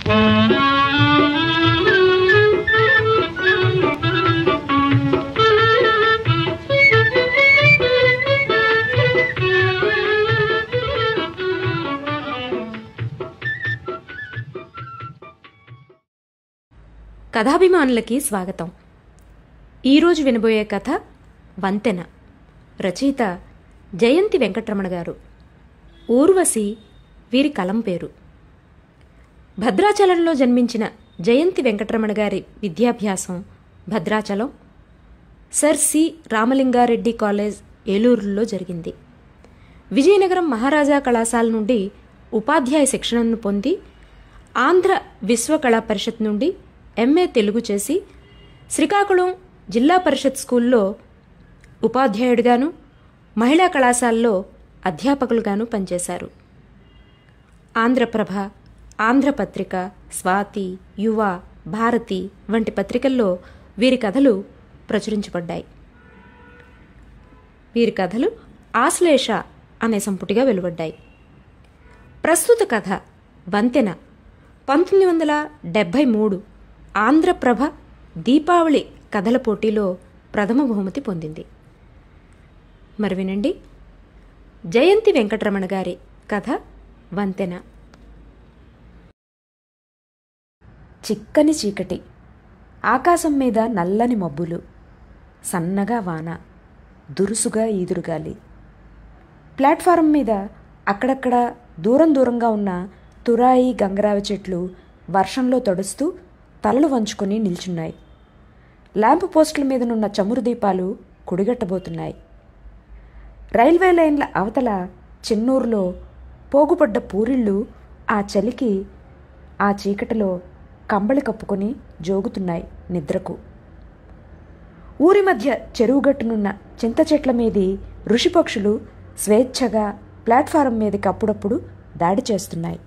కథాభిమానులకి స్వాగతం. ఈరోజు వినబోయే కథ వంతెన. రచయిత జయంతి వెంకటరమణ గారు. ఊర్వశి వీరి కలం పేరు. భద్రాచలంలో జన్మించిన జయంతి వెంకటరమణ గారి విద్యాభ్యాసం Bhadrachalam Sir C Ramalinga Reddy college ఏలూరులో జరిగింది. విజయనగరం మహారాజా కళాశాల నుండి ఉపాధ్యాయ శిక్షణను పొంది ఆంధ్ర విశ్వకళా పరిషత్ నుండి ఎంఏ తెలుగు చేసి శ్రీకాకుళం జిల్లా పరిషత్ స్కూల్లో ఉపాధ్యాయుడిగాను మహిళా కళాశాలలో అధ్యాపకులుగాను పనిచేశారు. ఆంధ్రప్రభ, ఆంధ్రపత్రిక, స్వాతి, యువ, భారతి వంటి పత్రికల్లో వీరి కథలు ప్రచురించబడ్డాయి. వీరి కథలు ఆశ్లేష అనే సంపుటిగా వెలువడ్డాయి. ప్రస్తుత కథ వంతెన 1973 ఆంధ్రప్రభ దీపావళి కథల పోటీలో ప్రథమ బహుమతి పొందింది. మరి వినండి జయంతి వెంకటరమణ గారి కథ వంతెన. చిక్కని చీకటి, ఆకాశం మీద నల్లని మబ్బులు, సన్నగా వాన, దురుసుగా ఈదురుగాలి. ప్లాట్ఫారం మీద అక్కడక్కడ దూరంగా ఉన్న తురాయి, గంగరావి చెట్లు వర్షంలో తడుస్తూ తలలు వంచుకొని నిల్చున్నాయి. ల్యాంప్ పోస్టుల మీదనున్న చమురు దీపాలు కుడిగట్టబోతున్నాయి. రైల్వే లైన్ల అవతల చెన్నూరులో పోగుపడ్డ పూరిళ్ళు ఆ చలికి ఆ చీకటిలో కంబళి కప్పుకొని జోగుతున్నాయి నిద్రకు. ఊరి మధ్య చెరువుగట్టునున్న చింత చెట్ల మీది ఋషిపక్షులు స్వేచ్ఛగా ప్లాట్ఫారం మీదకి అప్పుడప్పుడు దాడి చేస్తున్నాయి.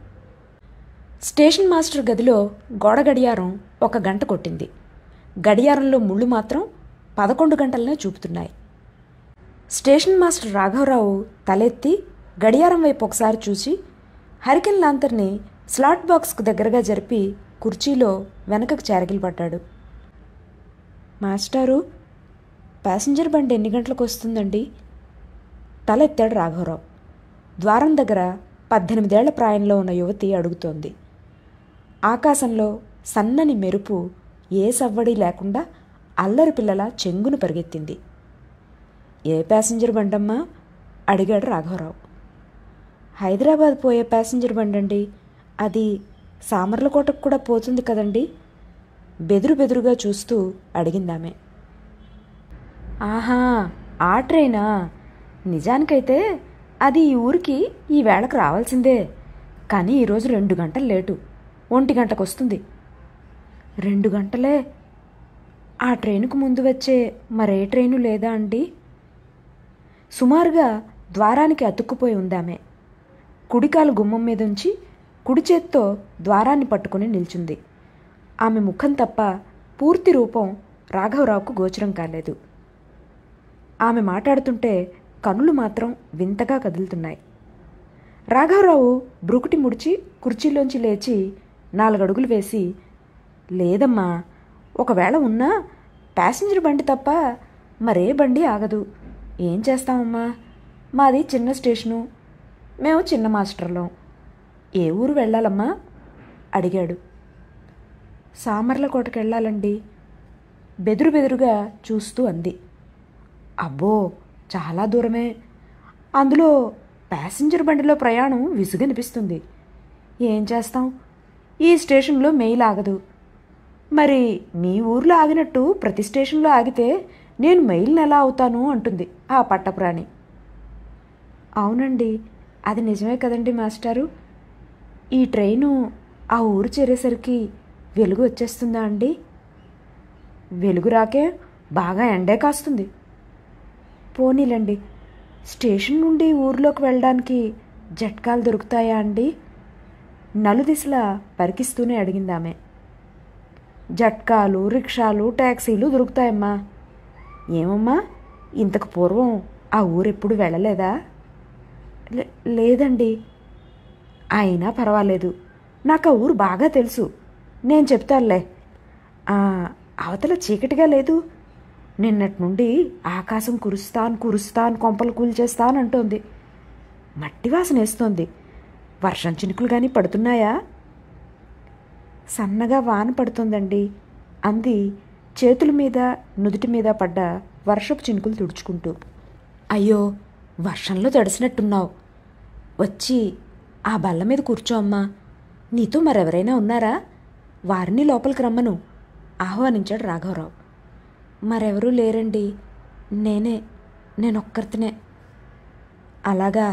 స్టేషన్ మాస్టర్ గదిలో గోడ గడియారం 1 గంట కొట్టింది. గడియారంలో ముళ్ళు మాత్రం 11 గంటలనే చూపుతున్నాయి. స్టేషన్ మాస్టర్ రాఘవరావు తలెత్తి గడియారం వైపు ఒకసారి చూసి హరికెన్ లాంతర్ని స్లాట్ బాక్స్కు దగ్గరగా జరిపి కుర్చీలో వెనకకు చేరగిలిపడ్డాడు. మాస్టారు, ప్యాసింజర్ బండి ఎన్ని గంటలకు వస్తుందండి? తలెత్తాడు రాఘవరావు. ద్వారం దగ్గర 18 ఏళ్ల ప్రాయంలో ఉన్న యువతి అడుగుతోంది. ఆకాశంలో సన్నని మెరుపు ఏ సవ్వడి లేకుండా అల్లరి పిల్లల చెంగును పరిగెత్తింది. ఏ ప్యాసింజర్ బండమ్మా? అడిగాడు రాఘవరావు. హైదరాబాద్ పోయే ప్యాసింజర్ బండండి. అది సామర్లకోటకు కూడా పోతుంది కదండి? బెదురుగా చూస్తూ అడిగిందామె. ఆహా, ఆ ట్రైనా? నిజానికైతే అది ఈ ఊరికి ఈ వేళకు రావాల్సిందే. కానీ ఈరోజు 2 గంటలు లేటు. 1 గంటకు వస్తుంది. 2 గంటలే? ఆ ట్రైనుకు ముందు వచ్చే మరే ట్రైను లేదా అండి? సుమారుగా ద్వారానికి అతుక్కుపోయి ఉందామె. కుడికాలు గుమ్మం మీదుంచి కుడి చేత్తో ద్వారాన్ని పట్టుకుని నిల్చుంది. ఆమె ముఖం తప్ప పూర్తి రూపం రాఘవరావుకు గోచరం కాలేదు. ఆమె మాట్లాడుతుంటే కనులు మాత్రం వింతగా కదులుతున్నాయి. రాఘవరావు బ్రుకుటి ముడిచి కుర్చీలోంచి లేచి 4 అడుగులు వేసి, లేదమ్మా, ఒకవేళ ఉన్నా ప్యాసింజర్ బండి తప్ప మరే బండి ఆగదు. ఏం చేస్తామమ్మా, మాది చిన్న స్టేషను, మేము చిన్న మాస్టర్లం. ఏ ఊరు వెళ్ళాలమ్మా? అడిగాడు. సామర్లకోటకు వెళ్ళాలండి, బెదురుగా చూస్తూ అంది. అబ్బో, చాలా దూరమే. అందులో ప్యాసింజర్ బండిలో ప్రయాణం విసుగనిపిస్తుంది. ఏం చేస్తాం, ఈ స్టేషన్లో మెయిల్ ఆగదు. మరి మీ ఊర్లో ఆగినట్టు ప్రతి స్టేషన్లో ఆగితే నేను మెయిల్ని ఎలా అవుతాను అంటుంది ఆ పట్టపురాణి. అవునండి, అది నిజమే కదండి మాస్టారు. ఈ ట్రైను ఆ ఊరు చేరేసరికి వెలుగు వచ్చేస్తుందా అండి? వెలుగు రాకే బాగా ఎండే కాస్తుంది. పోనీలండి, స్టేషన్ నుండి ఊర్లోకి వెళ్ళడానికి జట్కాలు దొరుకుతాయా అండి? నలుదిశలా పరికిస్తూనే అడిగిందామె. జట్కాలు, రిక్షాలు, ట్యాక్సీలు దొరుకుతాయమ్మా. ఏమమ్మా, ఇంతకు పూర్వం ఆ ఊరెప్పుడు వెళ్ళలేదా? లేదండి. అయినా పర్వాలేదు, నాకు ఆ ఊరు బాగా తెలుసు. నేను చెప్తానులే. అవతల చీకటిగా లేదు. నిన్నటి నుండి ఆకాశం కురుస్తాను కొంపలు కూల్చేస్తానంటోంది. మట్టి వాసన వేస్తోంది. వర్షం చినుకులు కానీ పడుతున్నాయా? సన్నగా వాన పడుతుందండి అంది చేతుల మీద నుదుటి మీద పడ్డ వర్షపు చినుకులు తుడుచుకుంటూ. అయ్యో, వర్షంలో తడిసినట్టున్నావు. వచ్చి ఆ బల్ల మీద కూర్చో అమ్మా. నీతో మరెవరైనా ఉన్నారా? వారిని లోపలికి రమ్మను ఆహ్వానించాడు రాఘవరావు. మరెవరూ లేరండి, నేనొక్కరితోనే. అలాగా,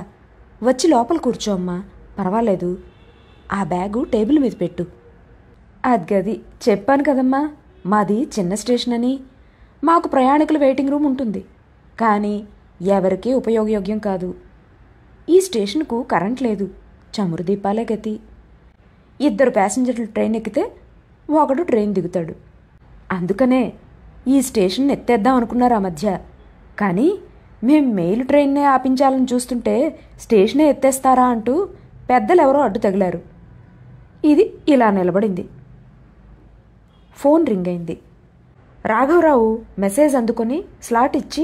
వచ్చి లోపల కూర్చో అమ్మా, పర్వాలేదు. ఆ బ్యాగు టేబుల్ మీద పెట్టు. అద్గది, చెప్పాను కదమ్మా, మాది చిన్న స్టేషన్ అని. మాకు ప్రయాణికుల వెయిటింగ్ రూమ్ ఉంటుంది, కానీ ఎవరికీ ఉపయోగయోగ్యం కాదు. ఈ స్టేషన్కు కరెంట్ లేదు, చమురు దీపాలే గతి. 2 ప్యాసింజర్లు ట్రైన్ ఎక్కితే ఒకడు ట్రైన్ దిగుతాడు. అందుకనే ఈ స్టేషన్ ఎత్తేద్దాం అనుకున్నారు ఆ మధ్య. కానీ మేం మెయిల్ ట్రైన్నే ఆపించాలని చూస్తుంటే స్టేషనే ఎత్తేస్తారా అంటూ పెద్దలెవరో అడ్డు తగిలారు. ఇది ఇలా నిలబడింది. ఫోన్ రింగ్ అయింది. రాఘవరావు మెసేజ్ అందుకొని స్లాట్ ఇచ్చి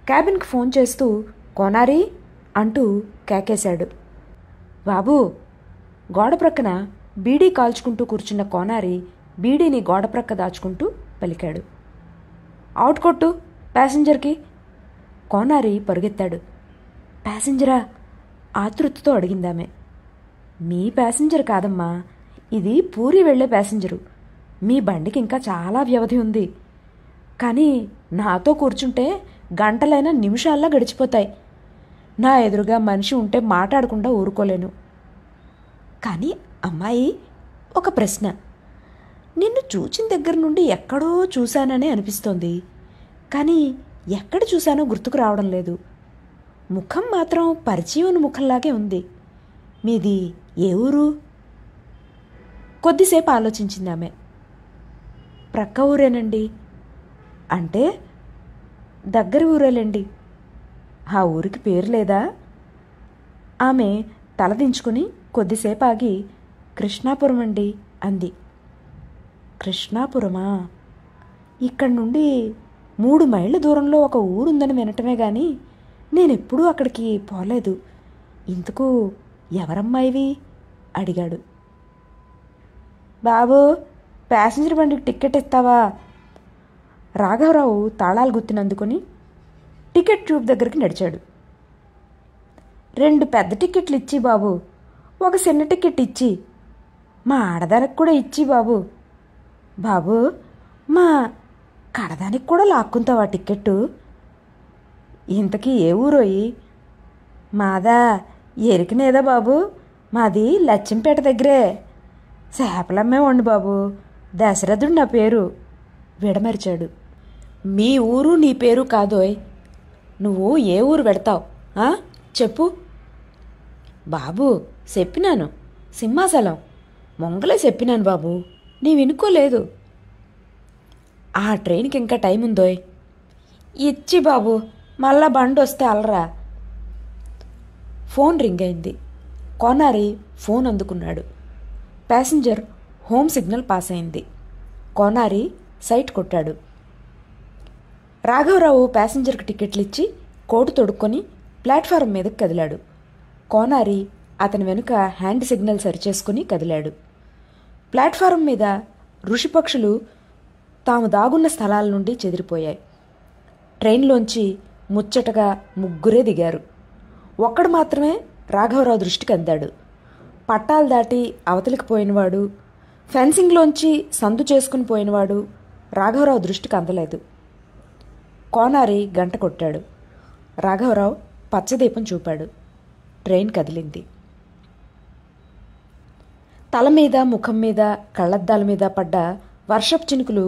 క్యాబిన్కి ఫోన్ చేస్తూ కోనారి అంటూ కేకేశాడు. బాబూ! గోడ ప్రక్కన బీడీ కాల్చుకుంటూ కూర్చున్న కోనారి బీడీని గోడ ప్రక్క దాచుకుంటూ పలికాడు. అవుట్ కొట్టు ప్యాసింజర్కి. కోనారి పరుగెత్తాడు. ప్యాసింజరా? ఆతృతతో అడిగిందామె. మీ ప్యాసింజర్ కాదమ్మా, ఇది పూరి వెళ్లే ప్యాసింజరు. మీ బండికి ఇంకా చాలా వ్యవధి ఉంది. కానీ నాతో కూర్చుంటే గంటలైనా నిమిషాల్లా గడిచిపోతాయి. నా ఎదురుగా మనిషి ఉంటే మాట్లాడకుండా ఊరుకోలేను. కానీ అమ్మాయి, ఒక ప్రశ్న. నిన్ను చూచిన దగ్గర నుండి ఎక్కడో చూశాననే అనిపిస్తోంది, కానీ ఎక్కడ చూశానో గుర్తుకు రావడం లేదు. ముఖం మాత్రం పరిచయం ముఖంలాగే ఉంది. మీది ఏ ఊరు? కొద్దిసేపు ఆలోచించింది ఆమె. ప్రక్క ఊరేనండి. అంటే దగ్గర ఊరేలేండి. ఆ ఊరికి పేరు లేదా? ఆమె తలదించుకుని కొద్దిసేపు ఆగి కృష్ణాపురం అండి అంది. కృష్ణాపురమా? ఇక్కడి నుండి 3 మైళ్ళ దూరంలో ఒక ఊరుందని వినటమే గాని నేనెప్పుడూ అక్కడికి పోలేదు. ఇంతకు ఎవరమ్మాయివి? అడిగాడు. బాబూ, ప్యాసింజర్ బండికి టికెట్ ఇస్తావా? రాఘవరావు తాళాలు గుర్తినందుకొని టికెట్ ట్యూబ్ దగ్గరికి నడిచాడు. 2 పెద్ద టికెట్లు ఇచ్చి బాబు, ఒక చిన్న టికెట్ ఇచ్చి, మా ఆడదానికి కూడా ఇచ్చి బాబు. బాబు, మా కడదానికి కూడా లాక్కుంటావా టికెట్టు? ఇంతకీ ఏ ఊరోయి? మాదా ఎరికినేదా బాబు, మాది లచ్చింపేట దగ్గరే. చేపలమ్మేవండి బాబు, దశరథుడు నా పేరు. విడమరిచాడు. మీ ఊరు నీ పేరు కాదోయ్. నువ్వు ఏ ఊరు పెడతావు చెప్పు. బాబు, చెప్పినాను, సింహాచలం మొంగలే చెప్పినాను బాబు, నీ వినుకోలేదు. ఆ ట్రైన్కి ఇంకా టైం ఉందోయ్. ఇచ్చి బాబు, మళ్ళా బండి వస్తే అలరా. ఫోన్ రింగ్ అయింది. కోనారి ఫోన్ అందుకున్నాడు. ప్యాసింజర్ హోమ్ సిగ్నల్ పాస్ అయింది. కోనారి సైట్ కొట్టాడు. రాఘవరావు ప్యాసింజర్కి టికెట్లు ఇచ్చి కోటు తొడుక్కొని ప్లాట్ఫారం మీదకి కదిలాడు. కోనారి అతని వెనుక హ్యాండ్ సిగ్నల్ సరిచేసుకుని కదిలాడు. ప్లాట్ఫారం మీద ఋషిపక్షులు తాము దాగున్న స్థలాల నుండి చెదిరిపోయాయి. ట్రైన్లోంచి ముచ్చటగా 3 దిగారు. ఒక్కడు మాత్రమే రాఘవరావు దృష్టికి అందాడు. పట్టాలు దాటి అవతలికి పోయినవాడు, ఫెన్సింగ్లోంచి సందు చేసుకుని పోయినవాడు రాఘవరావు దృష్టికి అందలేదు. కోనారి గంట కొట్టాడు. రాఘవరావు పచ్చదీపం చూపాడు. ట్రైన్ కదిలింది. తల మీద, ముఖం మీద, కళ్ళద్దాల మీద పడ్డ వర్షపు చినుకులు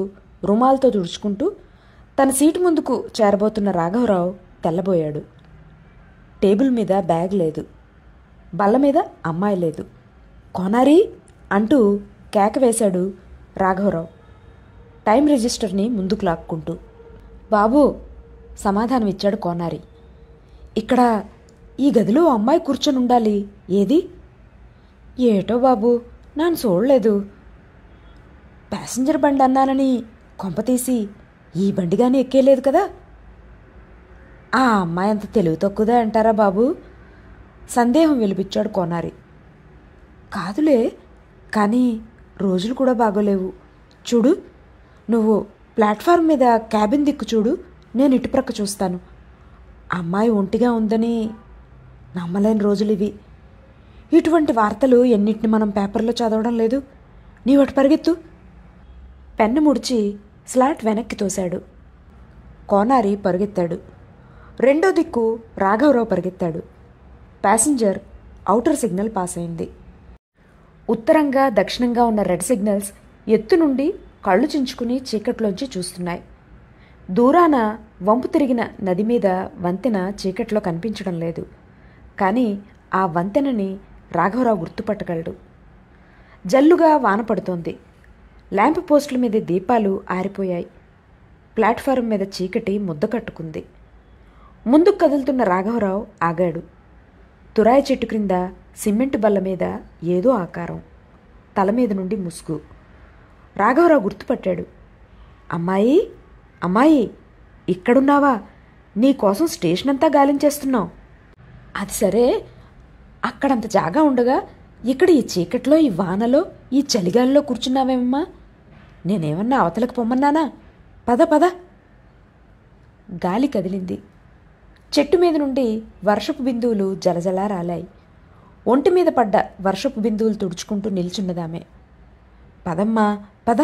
రుమాలతో తుడుచుకుంటూ తన సీటు ముందుకు చేరబోతున్న రాఘవరావు తెల్లబోయాడు. టేబుల్ మీద బ్యాగ్ లేదు, బల్ల మీద అమ్మాయి లేదు. కోనారి అంటూ కేక వేశాడు రాఘవరావు, టైం రిజిస్టర్ని ముందుకు లాక్కుంటూ. బాబూ, సమాధానం ఇచ్చాడు కోనారి. ఇక్కడ ఈ గదిలో అమ్మాయి కూర్చొని ఉండాలి. ఏది? ఏటో బాబు, నాను చూడలేదు. ప్యాసింజర్ బండి అన్నానని కొంపతీసి ఈ బండిగానే ఎక్కేలేదు కదా? ఆ అమ్మాయి అంత తెలివి తక్కువదే అంటారా బాబు? సందేహం వెలిపించాడు కోనారి. కాదులే, కానీ రోజులు కూడా బాగోలేవు. చూడు, నువ్వు ప్లాట్ఫామ్ మీద క్యాబిన్ దిక్కు చూడు, నేను ఇటుప్రక్క చూస్తాను. అమ్మాయి ఒంటిగా ఉందని నమ్మలేని రోజులు ఇవి. ఇటువంటి వార్తలు ఎన్నిటిని మనం పేపర్లో చదవడం లేదు. నీవటి పరిగెత్తు. పెన్ను ముడిచి స్లాట్ వెనక్కి తోశాడు. కోనారి పరుగెత్తాడు. రెండో దిక్కు రాఘవరావు పరిగెత్తాడు. ప్యాసింజర్ ఔటర్ సిగ్నల్ పాస్ అయింది. ఉత్తరంగా దక్షిణంగా ఉన్న రెడ్ సిగ్నల్స్ ఎత్తు నుండి కళ్ళు చించుకుని చీకట్లోంచి చూస్తున్నాయి. దూరాన వంపు తిరిగిన నది మీద వంతెన చీకట్లో కనిపించడం లేదు. కానీ ఆ వంతెనని రాఘవరావు గుర్తుపట్టగలడు. జల్లుగా వాన పడుతోంది. ల్యాంప్ పోస్టుల మీద దీపాలు ఆరిపోయాయి. ప్లాట్ఫారం మీద చీకటి ముద్ద కట్టుకుంది. ముందుకు కదులుతున్న రాఘవరావు ఆగాడు. తురాయి చెట్టు క్రింద సిమెంటు బల్ల మీద ఏదో ఆకారం. తల మీద నుండి ముసుగు. రాఘవరావు గుర్తుపట్టాడు. అమ్మాయి, అమ్మాయి, ఇక్కడున్నావా? నీకోసం స్టేషన్ అంతా గాలించేస్తున్నావు. అది సరే, అక్కడంత జాగా ఉండగా ఇక్కడ ఈ చీకట్లో, ఈ వానలో, ఈ చలిగాలిలో కూర్చున్నావేమమ్మా? నేనేమన్నా అవతలకు పొమ్మన్నానా? పద పద. గాలి కదిలింది. చెట్టు మీద నుండి వర్షపు బిందువులు జలజలా రాలాయి. ఒంటి మీద పడ్డ వర్షపు బిందువులు తుడుచుకుంటూ నిల్చున్నదామె. పదమ్మా పద.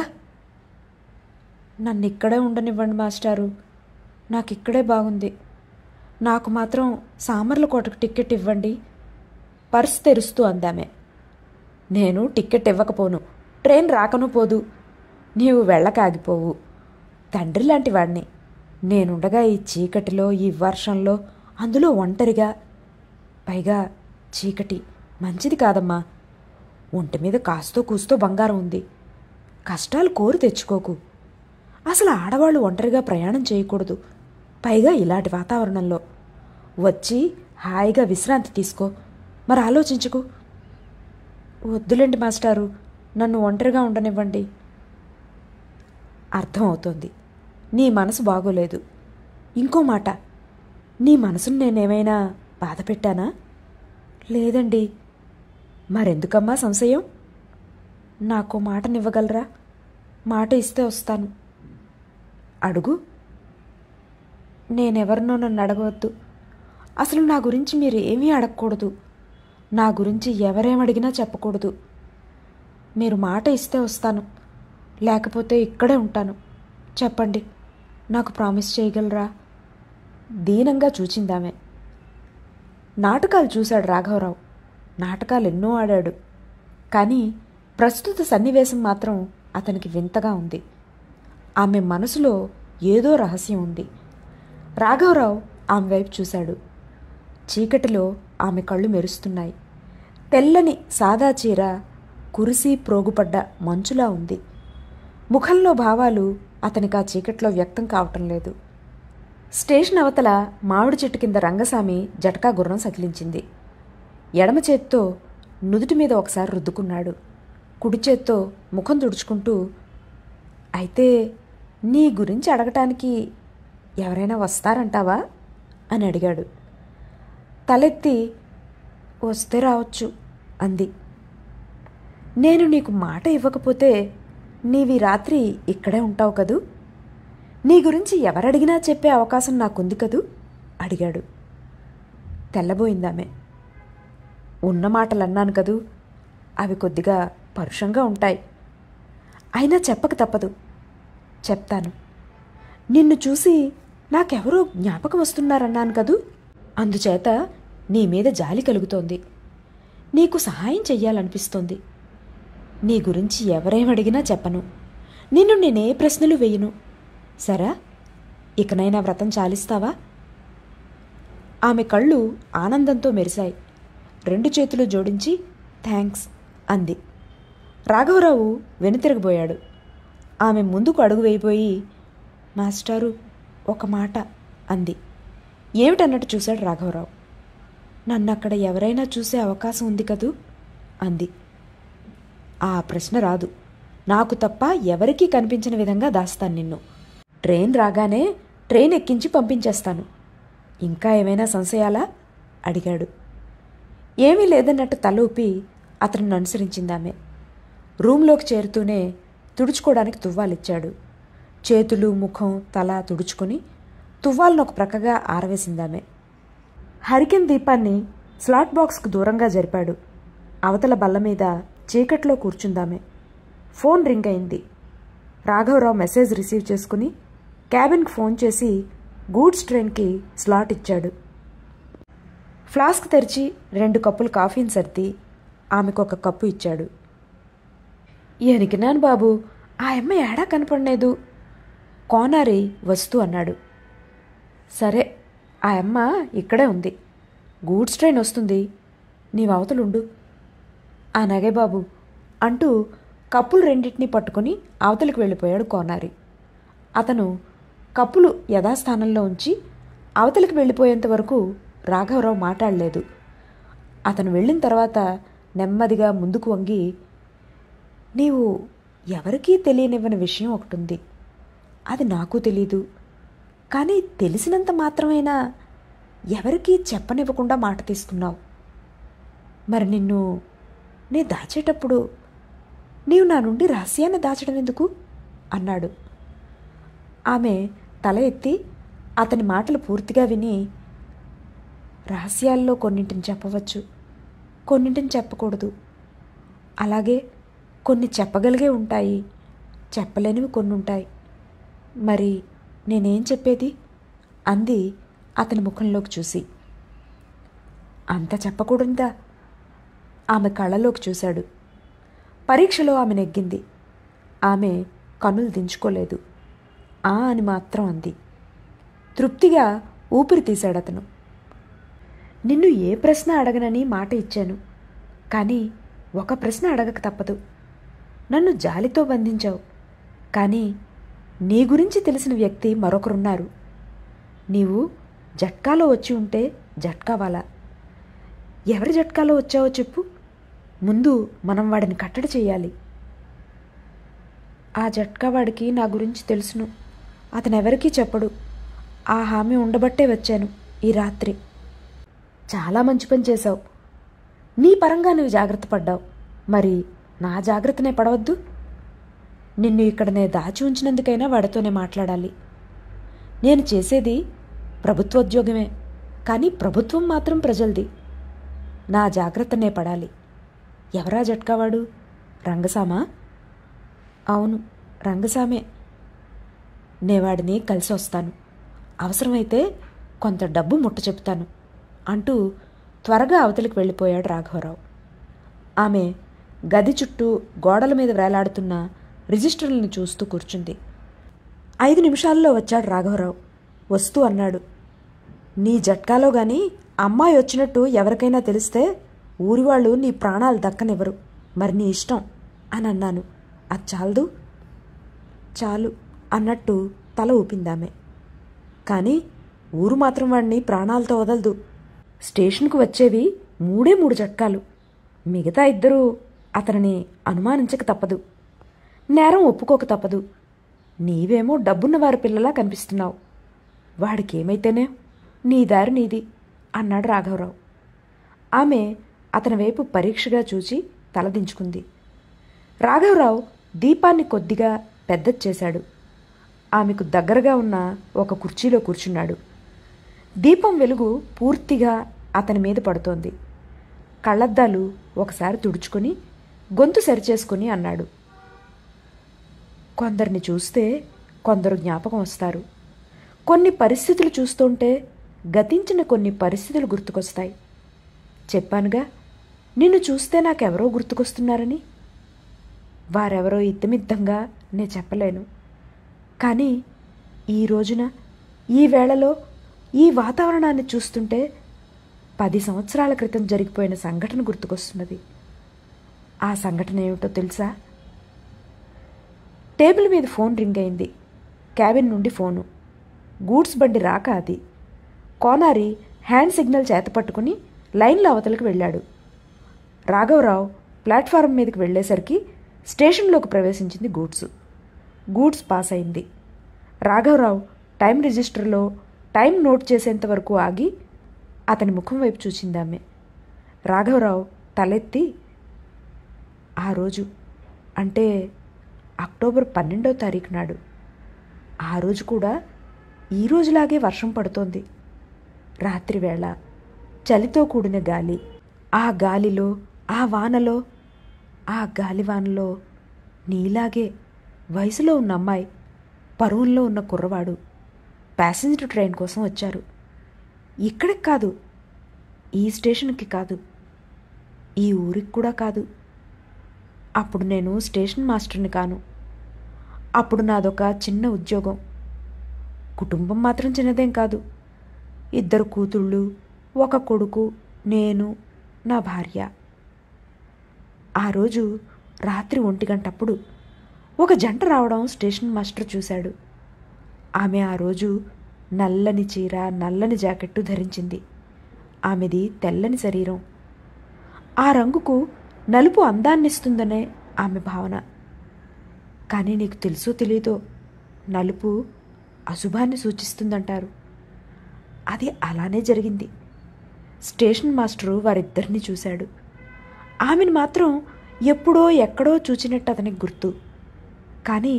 నన్నిక్కడే ఉండనివ్వండి మాస్టారు, నాకిక్కడే బాగుంది. నాకు మాత్రం సామర్లకోటకు టిక్కెట్ ఇవ్వండి. పర్స్ తెరుస్తూ అందామె. నేను టిక్కెట్ ఇవ్వకపోను. ట్రైన్ రాకను పోదు. నీవు వెళ్ళకాగిపోవు. తండ్రి లాంటి వాడిని. నేనుండగా ఈ చీకటిలో, ఈ వర్షంలో, అందులో ఒంటరిగా. పైగా చీకటి మంచిది కాదమ్మా. ఒంటి మీద కాస్తో కూస్తో బంగారం ఉంది. కష్టాలు కోరి తెచ్చుకోకు. అసలు ఆడవాళ్ళు ఒంటరిగా ప్రయాణం చేయకూడదు. పైగా ఇలాంటి వాతావరణంలో. వచ్చి హాయిగా విశ్రాంతి తీసుకో. మరి ఆలోచించకు. వద్దులేండి మాస్టారు, నన్ను ఒంటరిగా ఉండనివ్వండి. అర్థమవుతోంది, నీ మనసు బాగోలేదు. ఇంకో మాట, నీ మనసును నేనేమైనా బాధ పెట్టానా? లేదండి. మరెందుకమ్మా సంశయం? నాకు మాటనివ్వగలరా? మాట ఇస్తే వస్తాను. అడుగు. నేనెవరినో నన్ను అడగవద్దు. అసలు నా గురించి మీరు ఏమీ అడగకూడదు. నా గురించి ఎవరేమడిగినా చెప్పకూడదు. మీరు మాట ఇస్తే వస్తాను, లేకపోతే ఇక్కడే ఉంటాను. చెప్పండి, నాకు ప్రామిస్ చేయగలరా? దీనంగా చూచిందామె. నాటకాలు చూశాడు రాఘవరావు. నాటకాలు ఎన్నో ఆడాడు. కానీ ప్రస్తుత సన్నివేశం మాత్రం అతనికి వింతగా ఉంది. ఆమె మనసులో ఏదో రహస్యం ఉంది. రాఘవరావు ఆమె వైపు చూశాడు. చీకటిలో ఆమె కళ్ళు మెరుస్తున్నాయి. తెల్లని సాదా చీర కురిసి ప్రోగుపడ్డ మంచులా ఉంది. ముఖంలో భావాలు అతనికి ఆ చీకట్లో వ్యక్తం కావటం లేదు. స్టేషన్ అవతల మామిడి చెట్టు కింద రంగస్వామి జటకా గుర్రం సకిలించింది. ఎడమ చేత్తో నుదుటి మీద ఒకసారి రుద్దుకున్నాడు. కుడి చేత్తో ముఖం తుడుచుకుంటూ, అయితే నీ గురించి అడగటానికి ఎవరైనా వస్తారంటావా అని అడిగాడు. తలెత్తి, వస్తే రావచ్చు అంది. నేను నీకు మాట ఇవ్వకపోతే నీవి రాత్రి ఇక్కడే ఉంటావు కదూ? నీ గురించి ఎవరడిగినా చెప్పే అవకాశం నాకుంది కదూ అడిగాడు. తెల్లబోయిందామె. ఉన్న మాటలు అన్నాను కదూ, అవి కొద్దిగా పరుషంగా ఉంటాయి. అయినా చెప్పక తప్పదు. చెప్తాను. నిన్ను చూసి నాకెవరో జ్ఞాపకం వస్తున్నారన్నాను కదూ, అందుచేత నీ మీద జాలి కలుగుతోంది. నీకు సహాయం చెయ్యాలనిపిస్తోంది. నీ గురించి ఎవరేమడిగినా చెప్పను. నిన్ను నేనే ప్రశ్నలు వేయను. సరా, ఇకనైనా వ్రతం చాలిస్తావా? ఆమె కళ్ళు ఆనందంతో మెరిశాయి. రెండు చేతులు జోడించి థ్యాంక్స్ అంది. రాఘవరావు వెనుతిరగబోయాడు. ఆమె ముందుకు అడుగు వేయిపోయి, మాస్టారు, ఒక మాట అంది. ఏమిటన్నట్టు చూశాడు రాఘవరావు. నన్ను అక్కడ ఎవరైనా చూసే అవకాశం ఉంది కదూ అంది. ఆ ప్రశ్న రాదు. నాకు తప్ప ఎవరికీ కనిపించిన విధంగా దాస్తాను నిన్ను. ట్రైన్ రాగానే ట్రైన్ ఎక్కించి పంపించేస్తాను. ఇంకా ఏమైనా సంశయాలా అడిగాడు. ఏమీ లేదన్నట్టు తల ఊపి అతన్ని అనుసరించిందామె. రూంలోకి చేరుతూనే తుడుచుకోవడానికి తువ్వాలిచ్చాడు. చేతులు, ముఖం, తల తుడుచుకొని తువ్వాలను ఒక ప్రక్కగా ఆరవేసిందామె. హరికెన్ దీపాన్ని స్లాట్ బాక్స్కు దూరంగా జరిపాడు. అవతల బల్ల మీద చీకట్లో కూర్చుందామె. ఫోన్ రింగ్ అయింది. రాఘవరావు మెసేజ్ రిసీవ్ చేసుకుని క్యాబిన్కి ఫోన్ చేసి గూడ్స్ ట్రైన్కి స్లాట్ ఇచ్చాడు. ఫ్లాస్క్ తెరిచి 2 కప్పులు కాఫీని సర్ది ఆమెకు ఒక కప్పు ఇచ్చాడు. ఎనికినాను బాబు, ఆ అమ్మ ఏడా కనపడలేదు కోనారి వస్తూ అన్నాడు. సరే, ఆ అమ్మ ఇక్కడే ఉంది. గూడ్స్ ట్రైన్ వస్తుంది, నీవు అవతలుండు. అనగే బాబు అంటూ కప్పులు 2 పట్టుకుని అవతలికి వెళ్ళిపోయాడు కోనారి. అతను కప్పులు యథాస్థానంలో ఉంచి అవతలికి వెళ్ళిపోయేంత వరకు రాఘవరావు మాట్లాడలేదు. అతను వెళ్ళిన తర్వాత నెమ్మదిగా ముందుకు వంగి, నీవు ఎవరికీ తెలియనివ్వని విషయం ఒకటుంది. అది నాకు తెలీదు, కానీ తెలిసినంత మాత్రమేనా ఎవరికీ చెప్పనివ్వకుండా మాట తీసుకున్నావు. మరి నే దాచేటప్పుడు నీవు నా నుండి రహస్యాన్ని దాచడం ఎందుకు అన్నాడు. ఆమె తల ఎత్తి అతని మాటలు పూర్తిగా విని, రహస్యాల్లో కొన్నింటిని చెప్పవచ్చు, కొన్నింటిని చెప్పకూడదు. అలాగే కొన్ని చెప్పగలిగే ఉంటాయి, చెప్పలేనివి కొన్ని ఉంటాయి. మరి నేనేం చెప్పేది అంది అతని ముఖంలోకి చూసి. అంత చెప్పకూడదా? ఆమె కళ్ళలోకి చూశాడు. పరీక్షలో ఆమె నెగ్గింది. ఆమె కన్నులు దించుకోలేదు. ఆ అని మాత్రం అంది. తృప్తిగా ఊపిరి తీశాడతను. నిన్ను ఏ ప్రశ్న అడగనని మాట ఇచ్చాను, కానీ ఒక ప్రశ్న అడగక తప్పదు. నన్ను జాలితో బంధించావు, కానీ నీ గురించి తెలిసిన వ్యక్తి మరొకరున్నారు. నీవు జట్కాలో వచ్చి ఉంటే జట్కావాలా? ఎవరి జట్కాలో వచ్చావో చెప్పు. ముందు మనం వాడిని కట్టడి చేయాలి. ఆ జట్కావాడికి నా గురించి తెలుసును. అతనెవరికీ చెప్పడు. ఆ హామీ ఉండబట్టే వచ్చాను ఈ రాత్రి. చాలా మంచి పని చేశావు. నీ పరంగా నువ్వు జాగ్రత్త పడ్డావు, మరి నా జాగ్రత్తనే పడవద్దు? నిన్ను ఇక్కడనే దాచి ఉంచినందుకైనా వాడితోనే మాట్లాడాలి. నేను చేసేది ప్రభుత్వోద్యోగమే, కానీ ప్రభుత్వం మాత్రం ప్రజలది. నా జాగ్రత్తనే పడాలి. ఎవరా జట్కావాడు? రంగసామా? అవును, రంగసామే. నేవాడిని కలిసి వస్తాను. అవసరమైతే కొంత డబ్బు ముట్ట చెప్తాను అంటూ త్వరగా అవతలికి వెళ్ళిపోయాడు రాఘవరావు. ఆమె గది చుట్టూ గోడల మీద వేలాడుతున్న రిజిస్టర్లను చూస్తూ కూర్చుంది. 5 నిమిషాల్లో వచ్చాడు రాఘవరావు. వస్తూ అన్నాడు, నీ జట్కాలో గాని అమ్మాయి వచ్చినట్టు ఎవరికైనా తెలిస్తే ఊరివాళ్ళు నీ ప్రాణాలు దక్కనివ్వరు. మరి నీ ఇష్టం అని అన్నాను. అది చాలదు? చాలు అన్నట్టు తల ఊపిందామె. కానీ ఊరు మాత్రం వాడిని ప్రాణాలతో వదలదు. స్టేషన్కు వచ్చేవి 3 జట్కాలు. మిగతా 2 అతనిని అనుమానించక తప్పదు, నేరం ఒప్పుకోక తప్పదు. నీవేమో డబ్బున్న వారి పిల్లలా కనిపిస్తున్నావు. వాడికేమైతేనే నీ దారి నీది అన్నాడు రాఘవరావు. ఆమె అతని వైపు పరీక్షగా చూచి తలదించుకుంది. రాఘవరావు దీపాన్ని కొద్దిగా పెద్దది చేశాడు. ఆమెకు దగ్గరగా ఉన్న ఒక కుర్చీలో కూర్చున్నాడు. దీపం వెలుగు పూర్తిగా అతని మీద పడుతోంది. కళ్ళద్దాలు ఒకసారి తుడుచుకొని గొంతు సరిచేసుకుని అన్నాడు, కొందరిని చూస్తే కొందరు జ్ఞాపకం వస్తారు. కొన్ని పరిస్థితులు చూస్తుంటే గతించిన కొన్ని పరిస్థితులు గుర్తుకొస్తాయి. చెప్పానుగా, నిన్ను చూస్తే నాకెవరో గుర్తుకొస్తున్నారని. వారెవరో ఇద్దమిద్దంగా నే చెప్పలేను. కానీ ఈ రోజున, ఈ వేళలో, ఈ వాతావరణాన్ని చూస్తుంటే 10 సంవత్సరాల క్రితం జరిగిపోయిన సంఘటన గుర్తుకొస్తున్నది. ఆ సంఘటన ఏమిటో తెలుసా? టేబుల్ మీద ఫోన్ రింగ్ అయింది. క్యాబిన్ నుండి ఫోను. గూడ్స్ బండి రాక అది. కోనారి హ్యాండ్ సిగ్నల్ చేత పట్టుకుని లైన్లో అవతలకు వెళ్ళాడు. రాఘవరావు ప్లాట్ఫారం మీదకి వెళ్ళేసరికి స్టేషన్లోకి ప్రవేశించింది గూడ్స్ పాస్ అయింది. రాఘవరావు టైం రిజిస్టర్లో టైం నోట్ చేసేంత వరకు ఆగి అతని ముఖం వైపు చూసిందామె. రాఘవరావు తలెత్తి, ఆ రోజు అంటే అక్టోబర్ 12వ తారీఖు నాడు, ఆ రోజు కూడా ఈ రోజులాగే వర్షం పడుతోంది. రాత్రివేళ చలితో కూడిన గాలి, ఆ గాలిలో ఆ వానలో, ఆ గాలివానలో నీలాగే వయసులో ఉన్న అమ్మాయి, పరువుల్లో ఉన్న కుర్రవాడు ప్యాసింజర్ ట్రైన్ కోసం వచ్చారు. ఇక్కడికి కాదు, ఈ స్టేషన్కి కాదు, ఈ ఊరికి కూడా కాదు. అప్పుడు నేను స్టేషన్ మాస్టర్ని కాను. అప్పుడు నాదొక చిన్న ఉద్యోగం. కుటుంబం మాత్రం చిన్నదేం కాదు. 2 కూతుళ్ళు, 1 కొడుకు, నేను, నా భార్య. ఆ రోజు రాత్రి 1 గంటప్పుడు ఒక జంట రావడం స్టేషన్ మాస్టర్ చూశాడు. ఆమె ఆ రోజు నల్లని చీర, నల్లని జాకెట్టు ధరించింది. ఆమెది తెల్లని శరీరం. ఆ రంగుకు నలుపు అందాన్నిస్తుందనే ఆమె భావన. కానీ నీకు తెలుసో తెలీదో, నలుపు అశుభాన్ని సూచిస్తుందంటారు. అది అలానే జరిగింది. స్టేషన్ మాస్టరు వారిద్దరినీ చూశాడు. ఆమెను మాత్రం ఎప్పుడో ఎక్కడో చూచినట్టు అతనికి గుర్తు. కానీ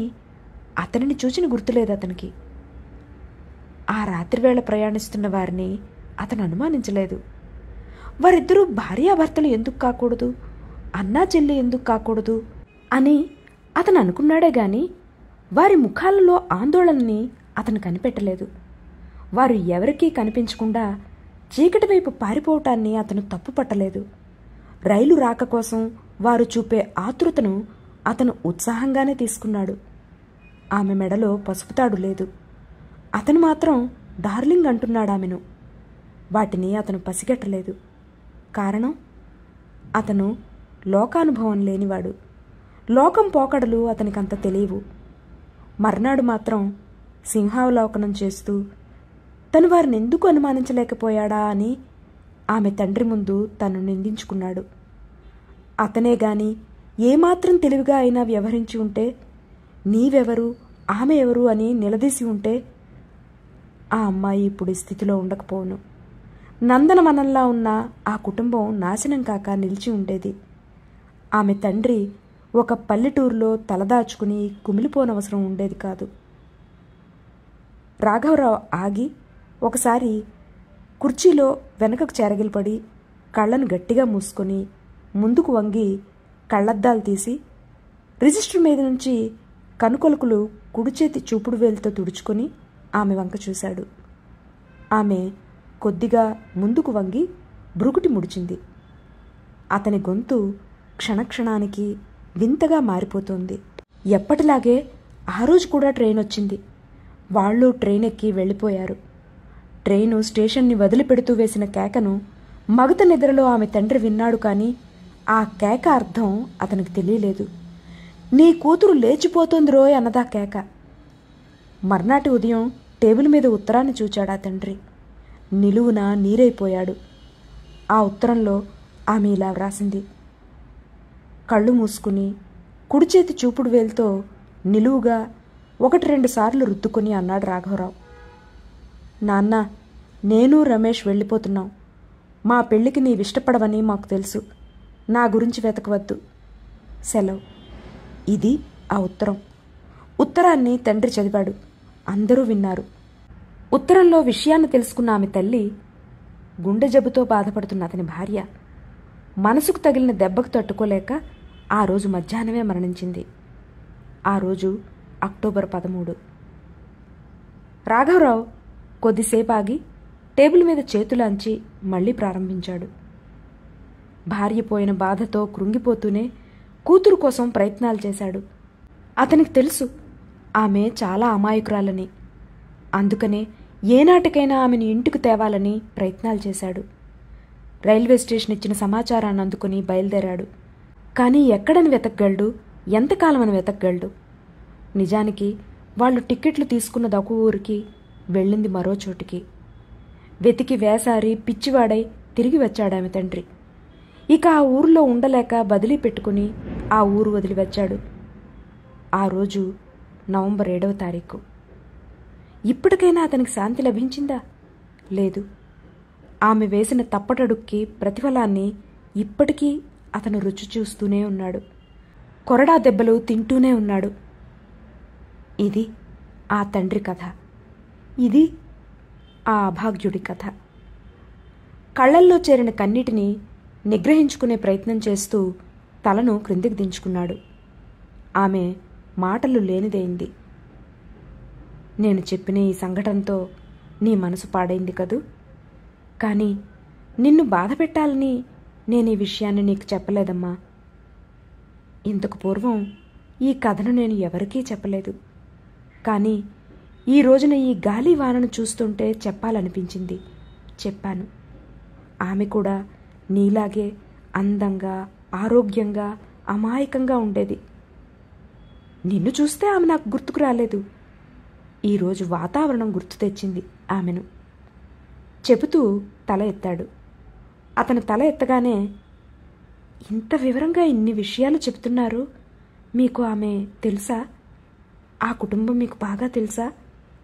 అతనిని చూచిన గుర్తులేదు అతనికి. ఆ రాత్రివేళ ప్రయాణిస్తున్న వారిని అతను అనుమానించలేదు. వారిద్దరూ భార్యాభర్తలు ఎందుకు కాకూడదు, అన్నా చెల్లి ఎందుకు కాకూడదు అని అతను అనుకున్నాడే గాని వారి ముఖాలలో ఆందోళనని అతను కనిపెట్టలేదు. వారు ఎవరికీ కనిపించకుండా చీకటి వైపు పారిపోవటాన్ని అతను తప్పు పట్టలేదు. రైలు రాక కోసం వారు చూపే ఆతృతను అతను ఉత్సాహంగానే తీసుకున్నాడు. ఆమె మెడలో పసుపుతాడు లేదు. అతను మాత్రం డార్లింగ్ అంటున్నాడు ఆమెను. వాటిని అతను పసిగట్టలేదు. కారణం, అతను లోకానుభవం లేనివాడు. లోకం పోకడలు అతనికంత తెలియవు. మర్నాడు మాత్రం సింహావలోకనం చేస్తూ తను వారిని ఎందుకు అనుమానించలేకపోయాడా అని ఆమె తండ్రి ముందు తను నిందించుకున్నాడు. అతనే గాని ఏమాత్రం తెలివిగా అయినా వ్యవహరించి ఉంటే, నీవెవరు ఆమె ఎవరు అని నిలదీసి ఉంటే ఆ అమ్మాయి ఇప్పుడు స్థితిలో ఉండకపోను. నందనవనంలా ఉన్న ఆ కుటుంబం నాశనం కాక నిలిచి ఉండేది. ఆమె తండ్రి ఒక పల్లెటూరులో తలదాచుకుని కుమిలిపోనవసరం ఉండేది కాదు. రాఘవరావు ఆగి ఒకసారి కుర్చీలో వెనకకు చెరగిలపడి కళ్ళను గట్టిగా మూసుకొని ముందుకు వంగి కళ్ళద్దాలు తీసి రిజిస్టర్ మీద నుంచి కనుకొలకులు కుడిచేతి చూపుడు వేలుతో తుడుచుకొని ఆమె వంక చూశాడు. ఆమె కొద్దిగా ముందుకు వంగి భ్రుకుటి ముడిచింది. అతని గొంతు క్షణక్షణానికి వింతగా మారిపోతోంది. ఎప్పటిలాగే ఆ రోజు కూడా ట్రైన్ వచ్చింది. వాళ్ళు ట్రైన్ ఎక్కి వెళ్ళిపోయారు. ట్రైను స్టేషన్ని వదిలిపెడుతూ వేసిన కేకను మగత నిద్రలో ఆమె తండ్రి విన్నాడు. కానీ ఆ కేక అర్థం అతనికి తెలియలేదు. నీ కూతురు లేచిపోతుంది రోయ్ అన్నదా కేక. మర్నాటి ఉదయం టేబుల్ మీద ఉత్తరాన్ని చూచాడా తండ్రి. నిలువున నీరైపోయాడు. ఆ ఉత్తరంలో ఆమె ఇలా వ్రాసింది. కళ్ళు మూసుకుని కుడిచేతి చూపుడు వేలుతో నిలువుగా 1-2 సార్లు రుద్దుకొని అన్నాడు రాఘవరావు. నాన్న, నేను రమేష్ వెళ్ళిపోతున్నాం. మా పెళ్లికి నీవిష్టపడవని మాకు తెలుసు. నా గురించి వెతకవద్దు. సెలవు. ఇది ఆ ఉత్తరం. ఉత్తరాన్ని తండ్రి చదివాడు. అందరూ విన్నారు. ఉత్తరంలో విషయాన్ని తెలుసుకున్న ఆమె తల్లి, గుండె జబ్బుతో బాధపడుతున్న అతని భార్య, మనసుకు తగిలిన దెబ్బకు తట్టుకోలేక ఆ రోజు మధ్యాహ్నమే మరణించింది. ఆ రోజు అక్టోబర్ 13. రాఘవరావు కొద్దిసేపు ఆగి టేబుల్ మీద చేతులాంచి మళ్లీ ప్రారంభించాడు. భార్య పోయిన బాధతో కృంగిపోతూనే కూతురు కోసం ప్రయత్నాలు చేశాడు. అతనికి తెలుసు ఆమె చాలా అమాయకురాలని. అందుకనే ఏనాటికైనా ఆమెను ఇంటికి తేవాలని ప్రయత్నాలు చేశాడు. రైల్వే స్టేషన్ ఇచ్చిన సమాచారాన్ని అందుకుని బయలుదేరాడు. కానీ ఎక్కడని వెతకగలడు, ఎంతకాలమని వెతకగలడు? నిజానికి వాళ్ళు టిక్కెట్లు తీసుకున్నది ఒక ఊరికి, వెళ్ళింది మరో చోటికి. వెతికి వేసారి పిచ్చివాడై తిరిగి వచ్చాడామె తండ్రి. ఇక ఆ ఊరిలో ఉండలేక బదిలీ పెట్టుకుని ఆ ఊరు వదిలి వచ్చాడు. ఆ రోజు నవంబర్ 7వ తారీఖు. ఇప్పటికైనా అతనికి శాంతి లభించిందా? లేదు. ఆమె వేసిన తప్పటడుక్కి ప్రతిఫలాన్ని ఇప్పటికీ అతను రుచి చూస్తూనే ఉన్నాడు. కొరడా దెబ్బలు తింటూనే ఉన్నాడు. ఇది ఆ తండ్రి కథ. ఇది ఆ అభాగ్యుడి కథ. కళ్ళల్లో చేరిన కన్నీటిని నిగ్రహించుకునే ప్రయత్నం చేస్తూ తలను క్రిందికి దించుకున్నాడు. ఆమె మాటలు లేనిదైంది. నేను చెప్పిన ఈ సంఘటనతో నీ మనసు పాడైంది కదూ? కానీ నిన్ను బాధ పెట్టాలని నేను ఈ విషయాన్ని నీకు చెప్పలేదమ్మా. ఇంతకు పూర్వం ఈ కథను నేను ఎవరికీ చెప్పలేదు. కానీ ఈ రోజున ఈ గాలి వానను చూస్తుంటే చెప్పాలనిపించింది. చెప్పాను. ఆమె కూడా నీలాగే అందంగా, ఆరోగ్యంగా, అమాయకంగా ఉండేది. నిన్ను చూస్తే ఆమె నాకు గుర్తుకు రాలేదు. ఈరోజు వాతావరణం గుర్తు తెచ్చింది ఆమెను. చెబుతూ తల ఎత్తాడు. అతను తల ఎత్తగానే, ఇంత వివరంగా ఇన్ని విషయాలు చెబుతున్నారు. మీకు ఆమె తెలుసా? ఆ కుటుంబం మీకు బాగా తెలుసా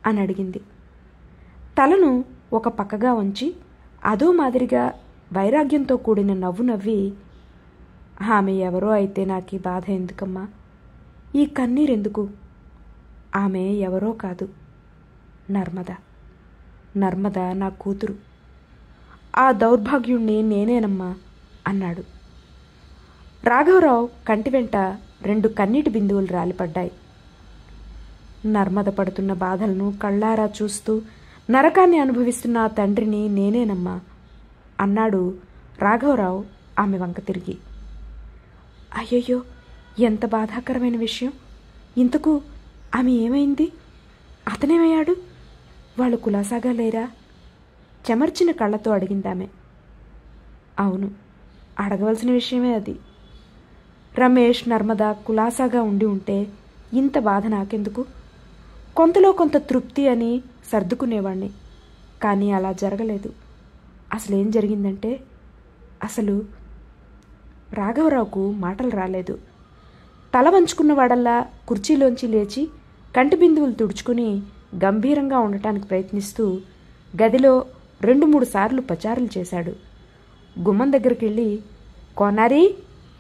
అని అడిగింది. తలను ఒక పక్కగా ఉంచి అదో మాదిరిగా వైరాగ్యంతో కూడిన నవ్వు నవ్వి, ఆమె ఎవరో అయితే నాకు ఈ బాధ ఎందుకమ్మా, ఈ కన్నీరెందుకు? ఆమె ఎవరో కాదు, నర్మద. నర్మద నా కూతురు. ఆ దౌర్భాగ్యుణ్ణి నేనేనమ్మా అన్నాడు. రాఘవరావు కంటి వెంట 2 కన్నీటి బిందువులు రాలిపడ్డాయి. నర్మద పడుతున్న బాధలను కళ్ళారా చూస్తూ నరకాన్ని అనుభవిస్తున్న ఆ తండ్రిని నేనేనమ్మా అన్నాడు రాఘవరావు ఆమె వంక తిరిగి. అయ్యయ్యో, ఎంత బాధాకరమైన విషయం. ఇంతకు ఆమె ఏమైంది? అతనేమయ్యాడు? వాళ్ళు కులాసాగా లేరా? చెమర్చిన కళ్ళతో అడిగిందామె. అవును, అడగవలసిన విషయమే అది. రమేష్, నర్మద కులాసాగా ఉండి ఉంటే ఇంత బాధ నాకెందుకు? కొంతలో కొంత తృప్తి అని సర్దుకునేవాణ్ణి. కానీ అలా జరగలేదు. అసలేం జరిగిందంటే, అసలు రాఘవరావుకు మాటలు రాలేదు. తల వంచుకున్నవాడల్లా కుర్చీలోంచి లేచి కంటి బిందువులు తుడుచుకుని గంభీరంగా ఉండటానికి ప్రయత్నిస్తూ గదిలో 2-3 సార్లు పచారులు చేశాడు. గుమ్మం దగ్గరికెళ్ళి కోనారి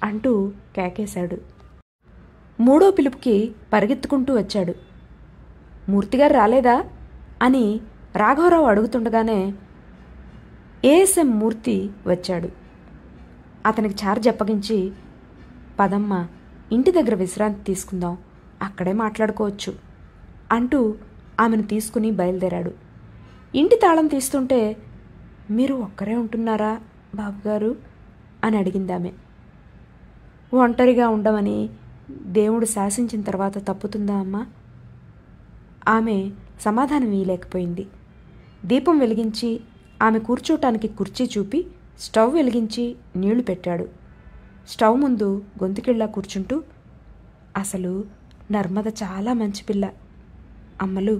అంటూ కేకేశాడు. 3వ పిలుపుకి పరిగెత్తుకుంటూ వచ్చాడు. మూర్తిగారు రాలేదా అని రాఘవరావు అడుగుతుండగానే ఏఎస్ఎం మూర్తి వచ్చాడు. అతనికి చార్జ్ అప్పగించి, పదమ్మా, ఇంటి దగ్గర విశ్రాంతి తీసుకుందాం, అక్కడే మాట్లాడుకోవచ్చు అంటూ ఆమెను తీసుకుని బయలుదేరాడు. ఇంటి తాళం తీస్తుంటే, మీరు ఒక్కరే ఉంటున్నారా బాబుగారు అని అడిగిందామె. ఒంటరిగా ఉండమని దేవుడు శాసించిన తర్వాత తప్పుతుందా అమ్మా? ఆమె సమాధానం ఇయ్యలేకపోయింది. దీపం వెలిగించి ఆమె కూర్చోటానికి కుర్చీ చూపి స్టవ్ వెలిగించి నీళ్లు పెట్టాడు. స్టవ్ ముందు గొంతుకిళ్ళా కూర్చుంటూ, అసలు నర్మద చాలా మంచి పిల్ల. అమ్మలు,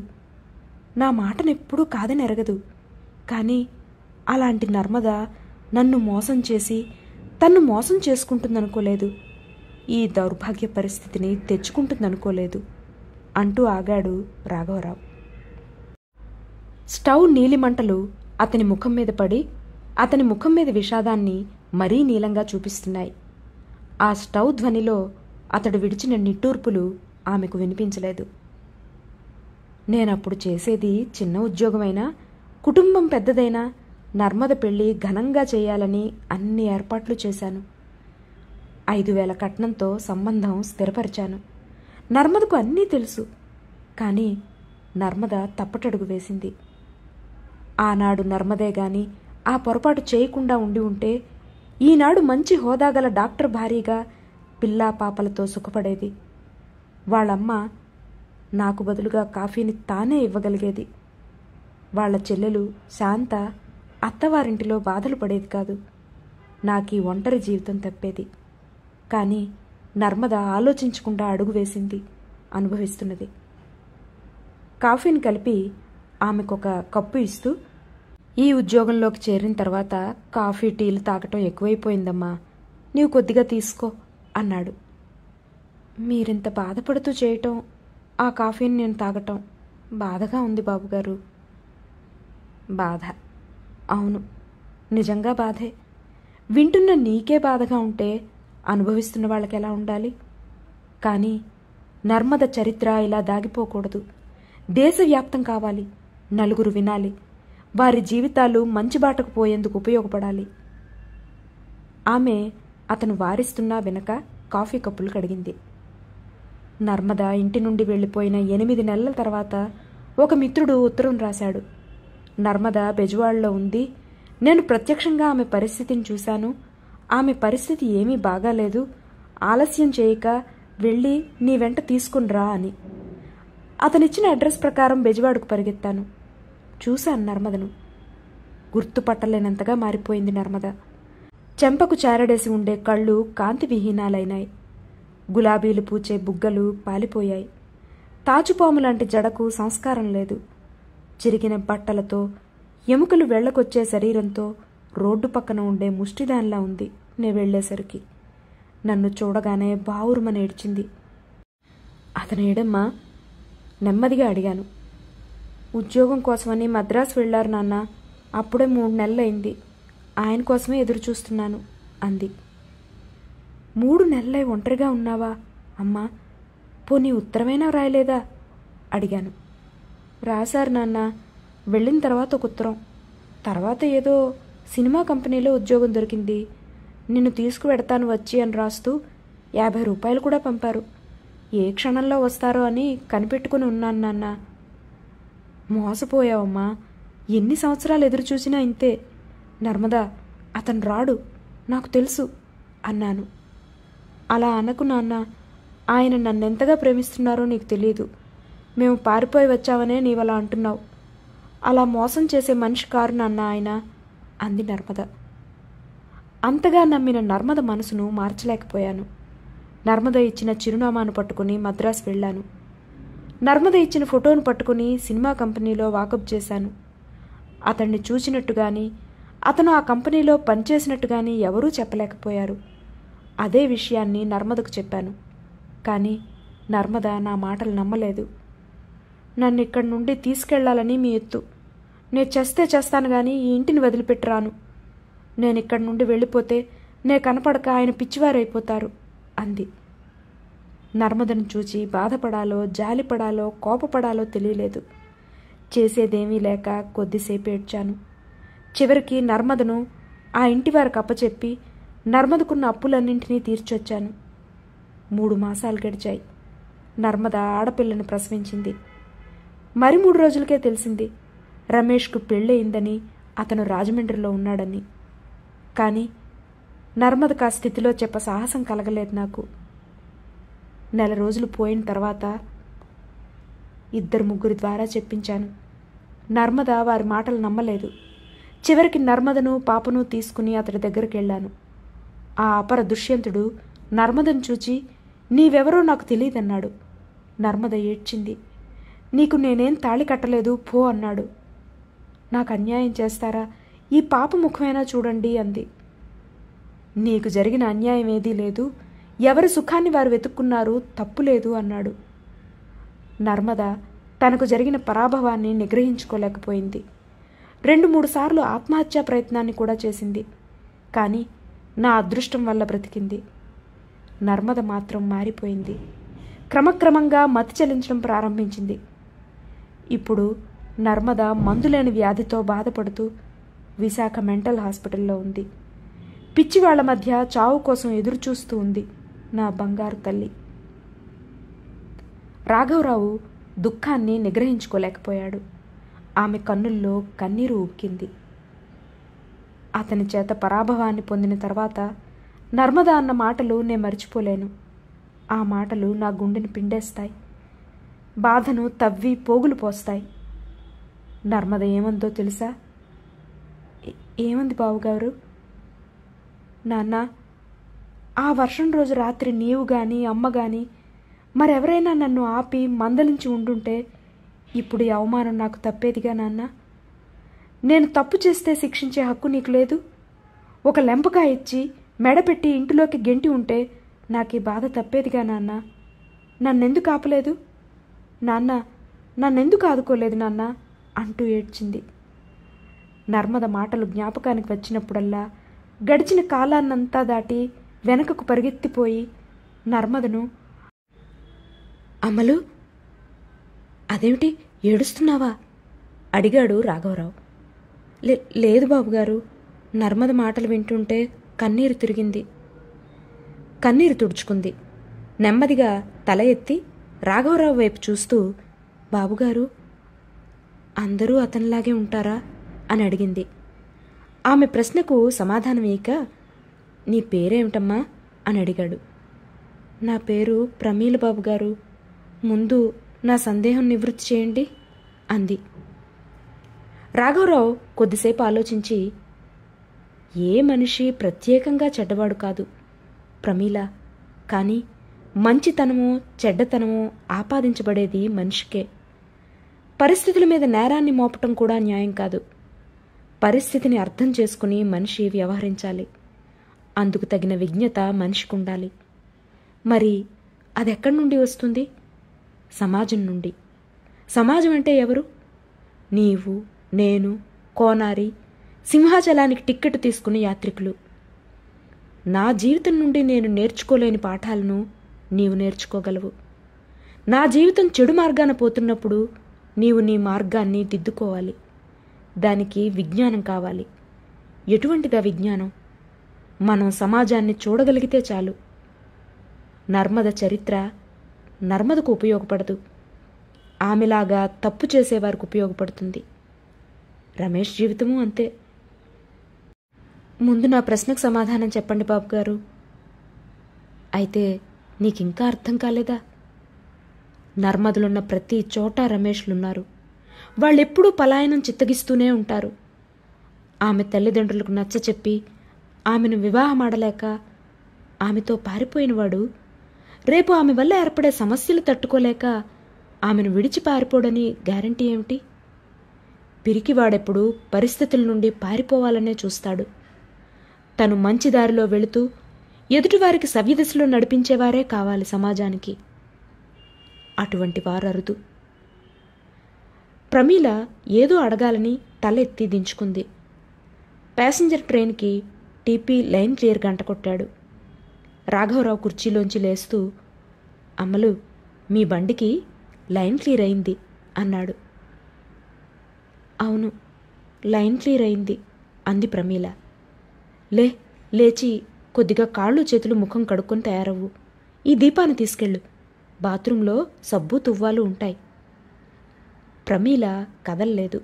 నా మాటనెప్పుడూ కాదని ఎరగదు. కానీ అలాంటి నర్మద నన్ను మోసం చేసి తన్ను మోసం చేసుకుంటుందనుకోలేదు. ఈ దౌర్భాగ్య పరిస్థితిని తెచ్చుకుంటుందనుకోలేదు అంటూ ఆగాడు రాఘవరావు. స్టవ్ నీలిమంటలు అతని ముఖం మీద పడి అతని ముఖం మీద విషాదాన్ని మరీ నీలంగా చూపిస్తున్నాయి. ఆ స్టవ్ ధ్వనిలో అతడు విడిచిన నిట్టూర్పులు ఆమెకు వినిపించలేదు. నేనప్పుడు చేసేది చిన్న ఉద్యోగమైనా, కుటుంబం పెద్దదైనా నర్మద పెళ్లి ఘనంగా చేయాలని అన్ని ఏర్పాట్లు చేశాను. 5,000 కట్నంతో సంబంధం స్థిరపరిచాను. నర్మదకు అన్నీ తెలుసు. కానీ నర్మద తప్పటడుగు వేసింది. ఆనాడు నర్మదే గాని ఆ పొరపాటు చేయకుండా ఉండి ఉంటే ఈనాడు మంచి హోదాగల డాక్టర్ భారీగా పిల్లా పాపలతో సుఖపడేది. వాళ్ళమ్మ నాకు బదులుగా కాఫీని తానే ఇవ్వగలిగేది. వాళ్ల చెల్లెలు శాంత అత్తవారింటిలో బాధలు పడేది కాదు. నాకీ ఒంటరి జీవితం తప్పేది. కానీ నర్మద ఆలోచించకుండా అడుగు వేసింది, అనుభవిస్తున్నది. కాఫీని కలిపి ఆమెకొక కప్పు ఇస్తూ, ఈ ఉద్యోగంలోకి చేరిన తర్వాత కాఫీ టీలు తాగటం ఎక్కువైపోయిందమ్మా నీవు కొద్దిగా తీసుకో అన్నాడు. మీరింత బాధపడుతూ చేయటం, ఆ కాఫీని నేను తాగటం బాధగా ఉంది బాబుగారు. బాధ? అవును, నిజంగా బాధే. వింటున్న నీకే బాధగా ఉంటే అనుభవిస్తున్న వాళ్ళకి ఎలా ఉండాలి? కానీ నర్మద చరిత్ర ఇలా దాగిపోకూడదు. దేశవ్యాప్తం కావాలి. నలుగురు వినాలి. వారి జీవితాలు మంచి బాటకు పోయేందుకు ఉపయోగపడాలి. ఆమె అతను వారిస్తున్నా వెనక కాఫీ కప్పులు కడిగింది. నర్మద ఇంటి నుండి వెళ్ళిపోయిన 8 నెలల తర్వాత ఒక మిత్రుడు ఉత్తరం రాశాడు. నర్మద బెజవాడలో ఉంది. నేను ప్రత్యక్షంగా ఆమె పరిస్థితిని చూశాను. ఆమె పరిస్థితి ఏమీ బాగాలేదు. ఆలస్యం చేయక వెళ్ళి నీ వెంట తీసుకునిరా అని. అతనిచ్చిన అడ్రస్ ప్రకారం బెజవాడకు పరిగెత్తాను. చూశాను నర్మదను. గుర్తుపట్టలేనంతగా మారిపోయింది నర్మద. చెంపకు చారడేసి ఉండే కళ్ళు కాంతి విహీనాలైనాయి. గులాబీలు పూచే బుగ్గలు పాలిపోయాయి. తాచుపాము లాంటి జడకు సంస్కారం లేదు. చిరిగిన బట్టలతో, ఎముకలు వెళ్లకొచ్చే శరీరంతో రోడ్డు పక్కన ఉండే ముష్టిదాన్లా ఉంది. నే వెళ్లేసరికి నన్ను చూడగానే బావురుమని ఏడ్చింది. అతనేడమ్మా? నెమ్మదిగా అడిగాను. ఉద్యోగం కోసమని మద్రాసు వెళ్లారు నాన్న. అప్పుడే 3 నెలలైంది. ఆయన కోసమే ఎదురు చూస్తున్నాను అంది. 3 నెలలై ఒంటరిగా ఉన్నావా అమ్మా? పోనీ ఉత్తరమైనా రాయలేదా అడిగాను. రాశారు నాన్న. వెళ్ళిన తర్వాత ఒక ఉత్తరం. తర్వాత ఏదో సినిమా కంపెనీలో ఉద్యోగం దొరికింది. నిన్ను తీసుకువెడతాను వచ్చి అని రాస్తూ 50 రూపాయలు కూడా పంపారు. ఏ క్షణంలో వస్తారో అని కనిపెట్టుకుని ఉన్నాను నాన్న. మోసపోయావమ్మా. ఎన్ని సంవత్సరాలు ఎదురు చూసినా ఇంతే. నర్మదా, అతను రాడు, నాకు తెలుసు అన్నాను. అలా అనకు నాన్న. ఆయన నన్నెంతగా ప్రేమిస్తున్నారో నీకు తెలియదు. మేము పారిపోయి వచ్చావనే నీవలా అంటున్నావు. అలా మోసం చేసే మనిషి కారు నాన్న ఆయన అంది నర్మద. అంతగా నమ్మిన నర్మద మనసును మార్చలేకపోయాను. నర్మద ఇచ్చిన చిరునామాను పట్టుకుని మద్రాసు వెళ్ళాను. నర్మద ఇచ్చిన ఫోటోను పట్టుకుని సినిమా కంపెనీలో వాకప్ చేశాను. అతన్ని చూసినట్టుగాని, అతను ఆ కంపెనీలో పనిచేసినట్టుగాని ఎవరూ చెప్పలేకపోయారు. అదే విషయాన్ని నర్మదకు చెప్పాను. కానీ నర్మద నా మాటలు నమ్మలేదు. నన్ను ఇక్కడి నుండి తీసుకెళ్లాలని మీ ఎత్తు. నేను చేస్తే చేస్తాను గాని ఈ ఇంటిని వదిలిపెట్టరాను. నేను ఇక్కడి నుండి వెళ్ళిపోతే నే కనపడక ఆయన పిచ్చివారైపోతారు అంది. నర్మదను చూచి బాధపడాలో, జాలిపడాలో, కోపపడాలో తెలియలేదు. చేసేదేమీ లేక కొద్దిసేపు ఏడ్చాను. చివరికి నర్మదను ఆ ఇంటి వారికి అప్పచెప్పి నర్మదకున్న అప్పులన్నింటినీ తీర్చొచ్చాను. 3 మాసాలు గడిచాయి. నర్మద ఆడపిల్లను ప్రసవించింది. మరి 3 రోజులకే తెలిసింది రమేష్కు పెళ్ళయిందని, అతను రాజమండ్రిలో ఉన్నాడని. కానీ నర్మదకు ఆ స్థితిలో చెప్ప సాహసం కలగలేదు నాకు. 1 నెల రోజులు పోయిన తర్వాత 2-3 ద్వారా చెప్పించాను. నర్మద వారి మాటలు నమ్మలేదు. చివరికి నర్మదను పాపను తీసుకుని అతడి దగ్గరికి వెళ్ళాను. ఆ అపర దుష్యంతుడు నర్మదను చూచి నీవెవరో నాకు తెలియదన్నాడు. నర్మద ఏడ్చింది. నీకు నేనేం తాళి కట్టలేదు పో అన్నాడు. నాకు అన్యాయం చేస్తారా? ఈ పాప ముఖమైనా చూడండి అంది. నీకు జరిగిన అన్యాయం ఏదీ లేదు. ఎవరి సుఖాన్ని వారు వెతుక్కున్నారు, తప్పులేదు అన్నాడు. నర్మద తనకు జరిగిన పరాభవాన్ని నిగ్రహించుకోలేకపోయింది. 2-3 సార్లు ఆత్మహత్యా ప్రయత్నాన్ని కూడా చేసింది. కానీ నా అదృష్టం వల్ల బ్రతికింది. నర్మద మాత్రం మారిపోయింది. క్రమక్రమంగా మతి చెలించడం ప్రారంభించింది. ఇప్పుడు నర్మద మందులేని వ్యాధితో బాధపడుతూ విశాఖ మెంటల్ హాస్పిటల్లో ఉంది. పిచ్చివాళ్ల మధ్య చావు కోసం ఎదురు చూస్తూ ఉంది నా బంగారు తల్లి. రాఘవరావు దుఃఖాన్ని నిగ్రహించుకోలేకపోయాడు. ఆమె కన్నుల్లో కన్నీరు ఉక్కింది. అతని చేత పరాభవాన్ని పొందిన తర్వాత నర్మద అన్న మాటలు నేను మర్చిపోలేను. ఆ మాటలు నా గుండెని పిండేస్తాయి. బాధను తవ్వి పోగులు పోస్తాయి. నర్మద ఏమందో తెలుసా? ఏమంది బావుగారు? నాన్న, ఆ వర్షం రోజు రాత్రి నీవు గాని అమ్మ గాని మరెవరైనా నన్ను ఆపి మందలించి ఉండుంటే ఇప్పుడు ఈ అవమానం నాకు తప్పేదిగా నాన్న. నేను తప్పు చేస్తే శిక్షించే హక్కు నీకు లేదు. ఒక లెంపకాయ ఇచ్చి మెడపెట్టి ఇంటిలోకి గెంటి ఉంటే నాకీ బాధ తప్పేదిగా నాన్న. నన్నెందుకు ఆపలేదు నాన్న, నన్నెందుకు ఆదుకోలేదు నాన్న అంటూ ఏడ్చింది. నర్మద మాటలు జ్ఞాపకానికి వచ్చినప్పుడల్లా గడిచిన కాలాన్నంతా దాటి వెనకకు పరిగెత్తిపోయి నర్మదను, అమలు, అదేమిటి ఏడుస్తున్నావా అడిగాడు రాఘవరావు. లేదు బాబుగారు, నర్మద మాటలు వింటుంటే కన్నీరు తిరిగింది. కన్నీరు తుడుచుకుంది. నెమ్మదిగా తల ఎత్తి రాఘవరావు వైపు చూస్తూ, బాబుగారు, అందరూ అతనిలాగే ఉంటారా అని అడిగింది. ఆమె ప్రశ్నకు సమాధానం ఇక, నీ పేరేమిటమ్మా అని అడిగాడు. నా పేరు ప్రమీల బాబుగారు, ముందు నా సందేహం నివృత్తి చేయండి అంది. రాఘవరావు కొద్దిసేపు ఆలోచించి, ఏ మనిషి ప్రత్యేకంగా చెడ్డవాడు కాదు ప్రమీల, కానీ మంచితనమో చెడ్డతనమో ఆపాదించబడేది మనిషికే. పరిస్థితుల మీద నేరాన్ని మోపటం కూడా న్యాయం కాదు. పరిస్థితిని అర్థం చేసుకుని మనిషి వ్యవహరించాలి. అందుకు తగిన విజ్ఞత మనిషికుండాలి. మరి అదెక్కడి నుండి వస్తుంది? సమాజం నుండి. సమాజం అంటే ఎవరు? నీవు, నేను, కోనారి, సింహాచలానికి టిక్కెట్ తీసుకుని యాత్రికులు. నా జీవితం నుండి నేను నేర్చుకోలేని పాఠాలను నీవు నేర్చుకోగలవు. నా జీవితం చెడు మార్గాన పోతున్నప్పుడు నీవు నీ మార్గాన్ని దిద్దుకోవాలి. దానికి విజ్ఞానం కావాలి. ఎటువంటిదా విజ్ఞానం? మనం సమాజాన్ని చూడగలిగితే చాలు. నర్మద చరిత్ర నర్మదకు ఉపయోగపడదు, ఆమెలాగా తప్పు చేసేవారికి ఉపయోగపడుతుంది. రమేష్ జీవితము అంతే. ముందు నా ప్రశ్నకు సమాధానం చెప్పండి బాబుగారు. అయితే నీకింకా అర్థం కాలేదా? నర్మదలున్న ప్రతి చోట రమేష్లున్నారు. వాళ్ళెప్పుడూ పలాయనం చిత్తగిస్తూనే ఉంటారు. ఆమె తల్లిదండ్రులకు నచ్చచెప్పి ఆమెను వివాహమాడలేక ఆమెతో పారిపోయినవాడు రేపు ఆమె వల్ల ఏర్పడే సమస్యలు తట్టుకోలేక ఆమెను విడిచి పారిపోడని గ్యారంటీ ఏమిటి? పిరికివాడెప్పుడు పరిస్థితుల నుండి పారిపోవాలనే చూస్తాడు. తను మంచి దారిలో వెళుతూ ఎదుటివారికి సవ్యదిశలో నడిపించేవారే కావాలి సమాజానికి. అటువంటి వారరుదు. ప్రమీల ఏదో అడగాలని తలెత్తి దించుకుంది. ప్యాసింజర్ ట్రైన్కి టీపీ లైన్ క్లియర్ గంట కొట్టాడు. రాఘవరావు కుర్చీలోంచి లేస్తూ, అమ్మలు, మీ బండికి లైన్ క్లియర్ అయింది అన్నాడు. అవును, లైన్ క్లియర్ అయింది అంది ప్రమీల. లేచి కొద్దిగా కాళ్ళు చేతులు ముఖం కడుక్కొని తయారవ్వు. ఈ దీపాన్ని తీసుకెళ్ళు, బాత్రూంలో సబ్బు తువ్వాలు ఉంటాయి. ప్రమీల కదల్లేదు.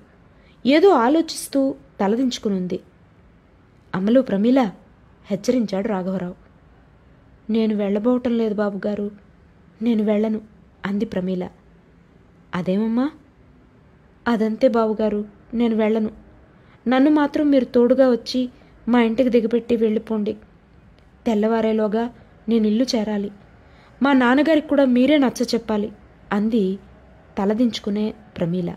ఏదో ఆలోచిస్తూ తలదించుకునుంది. అమ్మలు, ప్రమీల హెచ్చరించాడు రాఘవరావు. నేను వెళ్ళబోవటం లేదు బాబుగారు, నేను వెళ్ళను అంది ప్రమీల. అదేమమ్మా? అదంతే బాబుగారు, నేను వెళ్ళను. నన్ను మాత్రం మీరు తోడుగా వచ్చి మా ఇంటికి దిగబెట్టి వెళ్ళిపోండి. తెల్లవారేలోగా నేను ఇల్లు చేరాలి. మా నాన్నగారికి కూడా మీరే నచ్చ చెప్పాలి అంది తలదించుకునే ప్రమీల.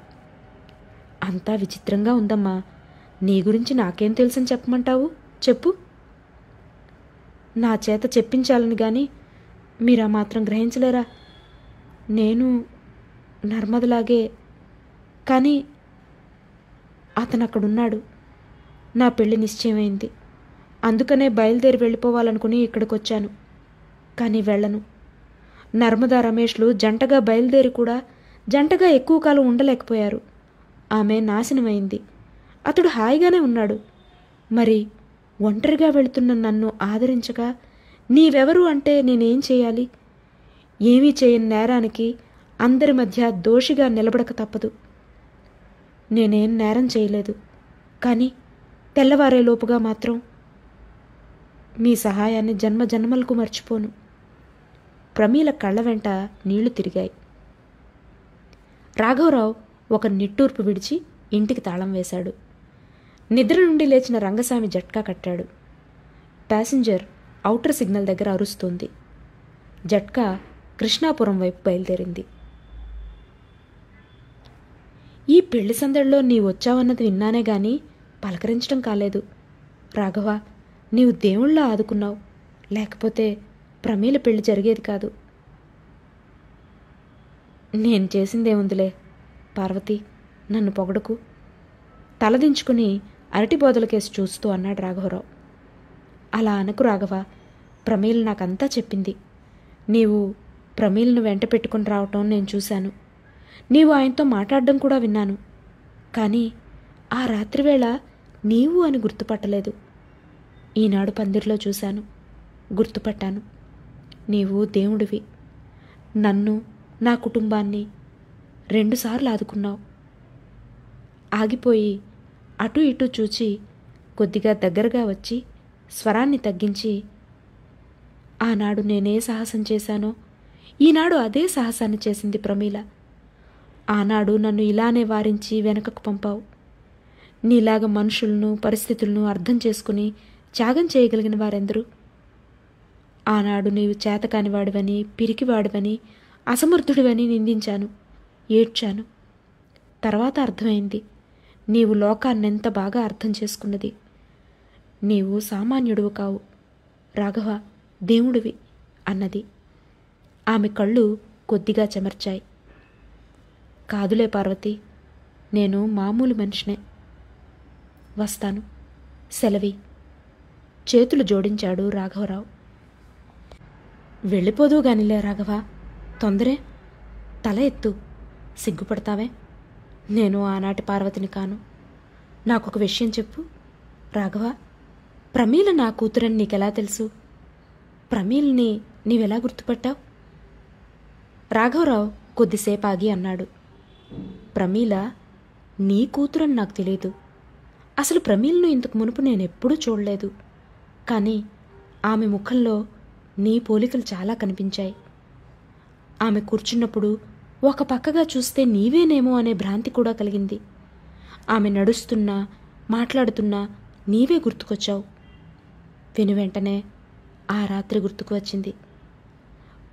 అంతా విచిత్రంగా ఉందమ్మా. నీ గురించి నాకేం తెలుసని చెప్పమంటావు? చెప్పు. నా చేత చెప్పించాలని గాని మీరా మాత్రం గ్రహించలేరా? నేను నర్మదలాగే, కానీ అతను అక్కడున్నాడు. నా పెళ్లి నిశ్చయమైంది. అందుకనే బయలుదేరి వెళ్ళిపోవాలనుకుని ఇక్కడికి వచ్చాను. కానీ వెళ్ళను. నర్మదా రమేష్లు జంటగా బయలుదేరి కూడా జంటగా ఎక్కువ కాలం ఉండలేకపోయారు. ఆమె నాశనమైంది. అతడు హాయిగానే ఉన్నాడు. మరి ఒంటరిగా వెళుతున్న నన్ను ఆదరించగా నీవెవరు అంటే నేనేం చేయాలి? ఏమీ చేయని నేరానికి అందరి మధ్య దోషిగా నిలబడక తప్పదు. నేనేం నేరం చేయలేదు, కానీ తెల్లవారేలోపుగా మాత్రం మీ సహాయాన్ని జన్మ జన్మలకు మర్చిపోను. ప్రమీల కళ్ళ వెంట నీళ్లు తిరిగాయి. రాఘవరావు ఒక నిట్టూర్పు విడిచి ఇంటికి తాళం వేశాడు. నిద్ర నుండి లేచిన రంగస్వామి జట్కా కట్టాడు. ప్యాసింజర్ ఔటర్ సిగ్నల్ దగ్గర అరుస్తోంది. జట్కా కృష్ణాపురం వైపు బయలుదేరింది. ఈ పెళ్లి సందడిలో నీ వచ్చావన్నది విన్నానే గాని పలకరించడం కాలేదు. రాఘవ, నీవు దేవుళ్ళ ఆదుకున్నావు, లేకపోతే ప్రమీల పెళ్లి జరిగేది కాదు. నేను చేసిందేముందిలే పార్వతి, నన్ను పొగడకు. తలదించుకుని అరటి బోదలకేసి చూస్తూ అన్నాడు రాఘవరావు. అలా అనకు రాఘవ, ప్రమీల నాకంతా చెప్పింది. నీవు ప్రమీలను వెంట పెట్టుకుని రావటం నేను చూశాను. నీవు ఆయనతో మాట్లాడడం కూడా విన్నాను. కానీ ఆ రాత్రివేళ నీవు అని గుర్తుపట్టలేదు. ఈనాడు పందిరిలో చూశాను, గుర్తుపట్టాను. నీవు దేవుడివి. నన్ను, నా కుటుంబాన్ని 2 సార్లు ఆదుకున్నావు. ఆగిపోయి అటు ఇటు చూచి కొద్దిగా దగ్గరగా వచ్చి స్వరాన్ని తగ్గించి, ఆనాడు నేనే సాహసం చేశానో ఈనాడు అదే సాహసాన్ని చేసింది ప్రమీల. ఆనాడు నన్ను ఇలానే వారించి వెనకకు పంపావు. నీలాగ మనుషులను, పరిస్థితులను అర్థం చేసుకుని త్యాగం చేయగలిగిన వారెందరూ? ఆనాడు నీవు చేతకానివాడివని, పిరికివాడివని, అసమర్థుడివని నిందించాను, ఏడ్చాను. తర్వాత అర్థమైంది నీవు లోకాన్నెంత బాగా అర్థం చేసుకున్నది. నీవు సామాన్యుడువు కావు రాఘవ, దేవుడివి అన్నది. ఆమె కళ్ళు కొద్దిగా చెమర్చాయి. కాదులే పార్వతి, నేను మామూలు మనిషినే. వస్తాను, సెలవి. చేతులు జోడించాడు రాఘవరావు. వెళ్ళిపోదు గానిలే రాఘవ, తొందరే. తల ఎత్తు, సిగ్గుపడతావే. నేను ఆనాటి పార్వతిని కాను. నాకొక విషయం చెప్పు రాఘవ, ప్రమీల నా కూతురని నీకెలా తెలుసు? ప్రమీల్ని నీవెలా గుర్తుపట్టావు? రాఘవరావు కొద్దిసేపు ఆగి అన్నాడు. ప్రమీల నీ కూతురని నాకు తెలియదు. అసలు ప్రమీలను ఇంతకు మునుపు నేనెప్పుడూ చూడలేదు. కానీ ఆమె ముఖంలో నీ పోలికలు చాలా కనిపించాయి. ఆమె కూర్చున్నప్పుడు ఒక పక్కగా చూస్తే నీవేనేమో అనే భ్రాంతి కూడా కలిగింది. ఆమె నడుస్తున్నా, మాట్లాడుతున్నా నీవే గుర్తుకొచ్చావు. వెనువెంటనే ఆ రాత్రి గుర్తుకు వచ్చింది.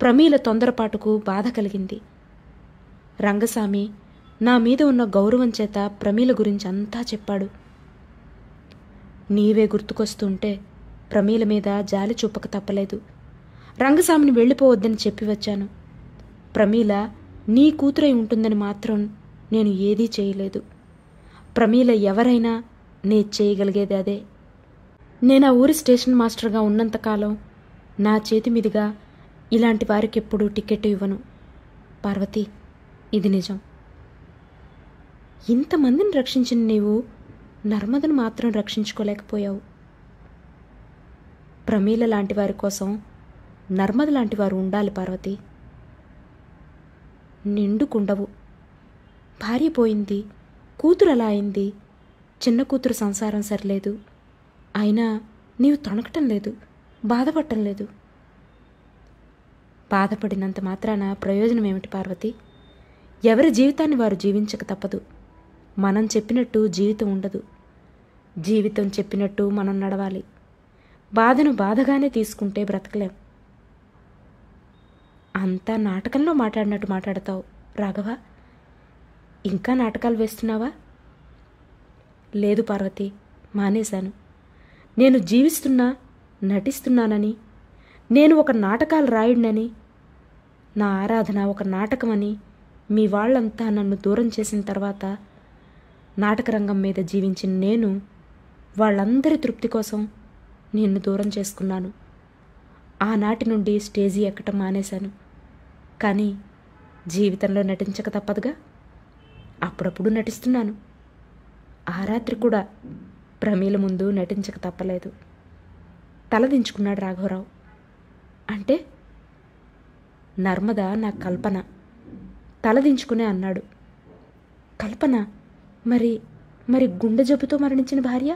ప్రమీల తొందరపాటుకు బాధ కలిగింది. రంగస్వామి నా మీద ఉన్న గౌరవం చేత ప్రమీల గురించి అంతా చెప్పాడు. నీవే గుర్తుకొస్తుంటే ప్రమీల మీద జాలి చూపక తప్పలేదు. రంగస్వామిని వెళ్ళిపోవద్దని చెప్పి వచ్చాను. ప్రమీల నీ కూతురై ఉంటుందని మాత్రం నేను ఏదీ చేయలేదు. ప్రమీల ఎవరైనా నేను చేయగలిగేది అదే. నేను ఆ ఊరి స్టేషన్ మాస్టర్గా ఉన్నంతకాలం నా చేతి మీదుగా ఇలాంటి వారికి ఎప్పుడూ టికెట్ ఇవ్వను. పార్వతి, ఇది నిజం. ఇంతమందిని రక్షించిన నీవు నర్మదను మాత్రం రక్షించుకోలేకపోయావు. ప్రమీల లాంటి వారి కోసం నర్మద లాంటి వారు ఉండాలి పార్వతి. నిండుకుండవు. భార్య పోయింది, కూతురు అలా అయింది, చిన్న కూతురు సంసారం సరిలేదు. అయినా నీవు తొణకటం లేదు, బాధపడటం లేదు. బాధపడినంత మాత్రాన ప్రయోజనం ఏమిటి పార్వతి? ఎవరి జీవితాన్ని వారు జీవించక తప్పదు. మనం చెప్పినట్టు జీవితం ఉండదు. జీవితం చెప్పినట్టు మనం నడవాలి. బాధను బాధగానే తీసుకుంటే బ్రతకలేం. అంతా నాటకంలో మాట్లాడినట్టు మాట్లాడతావు రాఘవ. ఇంకా నాటకాలు వేస్తున్నావా? లేదు పార్వతి, మానేశాను. నేను జీవిస్తున్నా, నటిస్తున్నానని, నేను ఒక నాటకాలు రాయుడినని, నా ఆరాధన ఒక నాటకమని మీ వాళ్ళంతా నన్ను దూరం చేసిన తర్వాత నాటకరంగం మీద జీవించిన నేను వాళ్ళందరి తృప్తి కోసం నిన్ను దూరం చేసుకున్నాను. ఆనాటి నుండి స్టేజీ ఎక్కటం మానేశాను. కానీ జీవితంలో నటించక తప్పదుగా. అప్పుడప్పుడు నటిస్తున్నాను. ఆ రాత్రి కూడా ప్రమీల ముందు నటించక తప్పలేదు. తలదించుకున్నాడు రాఘవరావు. అంటే నర్మద నా కల్పన. తలదించుకునే అన్నాడు. కల్పన? మరి మరి గుండె జబ్బుతో మరణించిన భార్య?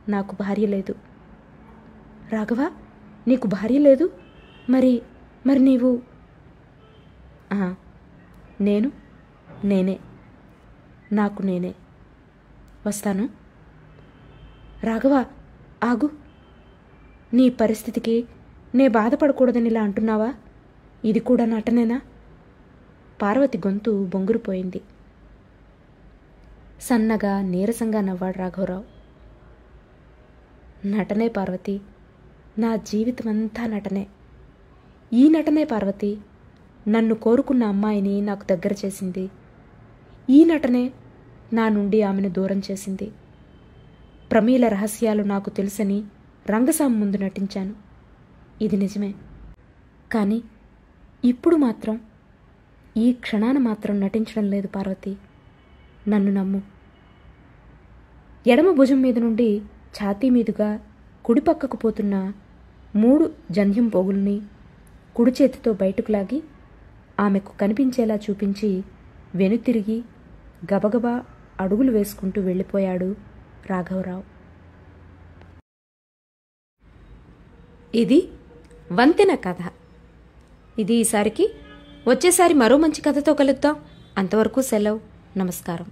నాకు భార్య లేదు రాఘవ. నీకు భార్య లేదు? మరి మరి నీవు? నేనే. నాకు నేనే. వస్తాను. రాఘవ, ఆగు. నీ పరిస్థితికి నే బాధపడకూడదని ఇలా అంటున్నావా? ఇది కూడా నటనేనా? పార్వతి గొంతు బొంగురుపోయింది. సన్నగా నీరసంగా నవ్వాడు రాఘవరావు. నటనే పార్వతి, నా జీవితమంతా నటనే. ఈ నటనే పార్వతి నన్ను కోరుకున్న అమ్మాయిని నాకు దగ్గర చేసింది. ఈ నటనే నా నుండి ఆమెను దూరం చేసింది. ప్రమీల రహస్యాలు నాకు తెలుసని రంగస్వామి ముందు నటించాను. ఇది నిజమే. కానీ ఇప్పుడు మాత్రం, ఈ క్షణాన మాత్రం నటించడం లేదు పార్వతి. నన్ను నమ్ము. ఎడమ భుజం మీద నుండి ఛాతీ మీదుగా కుడిపక్కకు పోతున్న 3 జంధ్యం పోగుల్ని కుడి చేతితో బయటకు లాగి ఆమెకు కనిపించేలా చూపించి వెనుతిరిగి గబగబా అడుగులు వేసుకుంటూ వెళ్ళిపోయాడు రాఘవరావు. ఇది వంతెన కథ. ఇది ఈసారికి. వచ్చేసారి మరో మంచి కథతో కలుద్దాం. అంతవరకు సెలవు. నమస్కారం.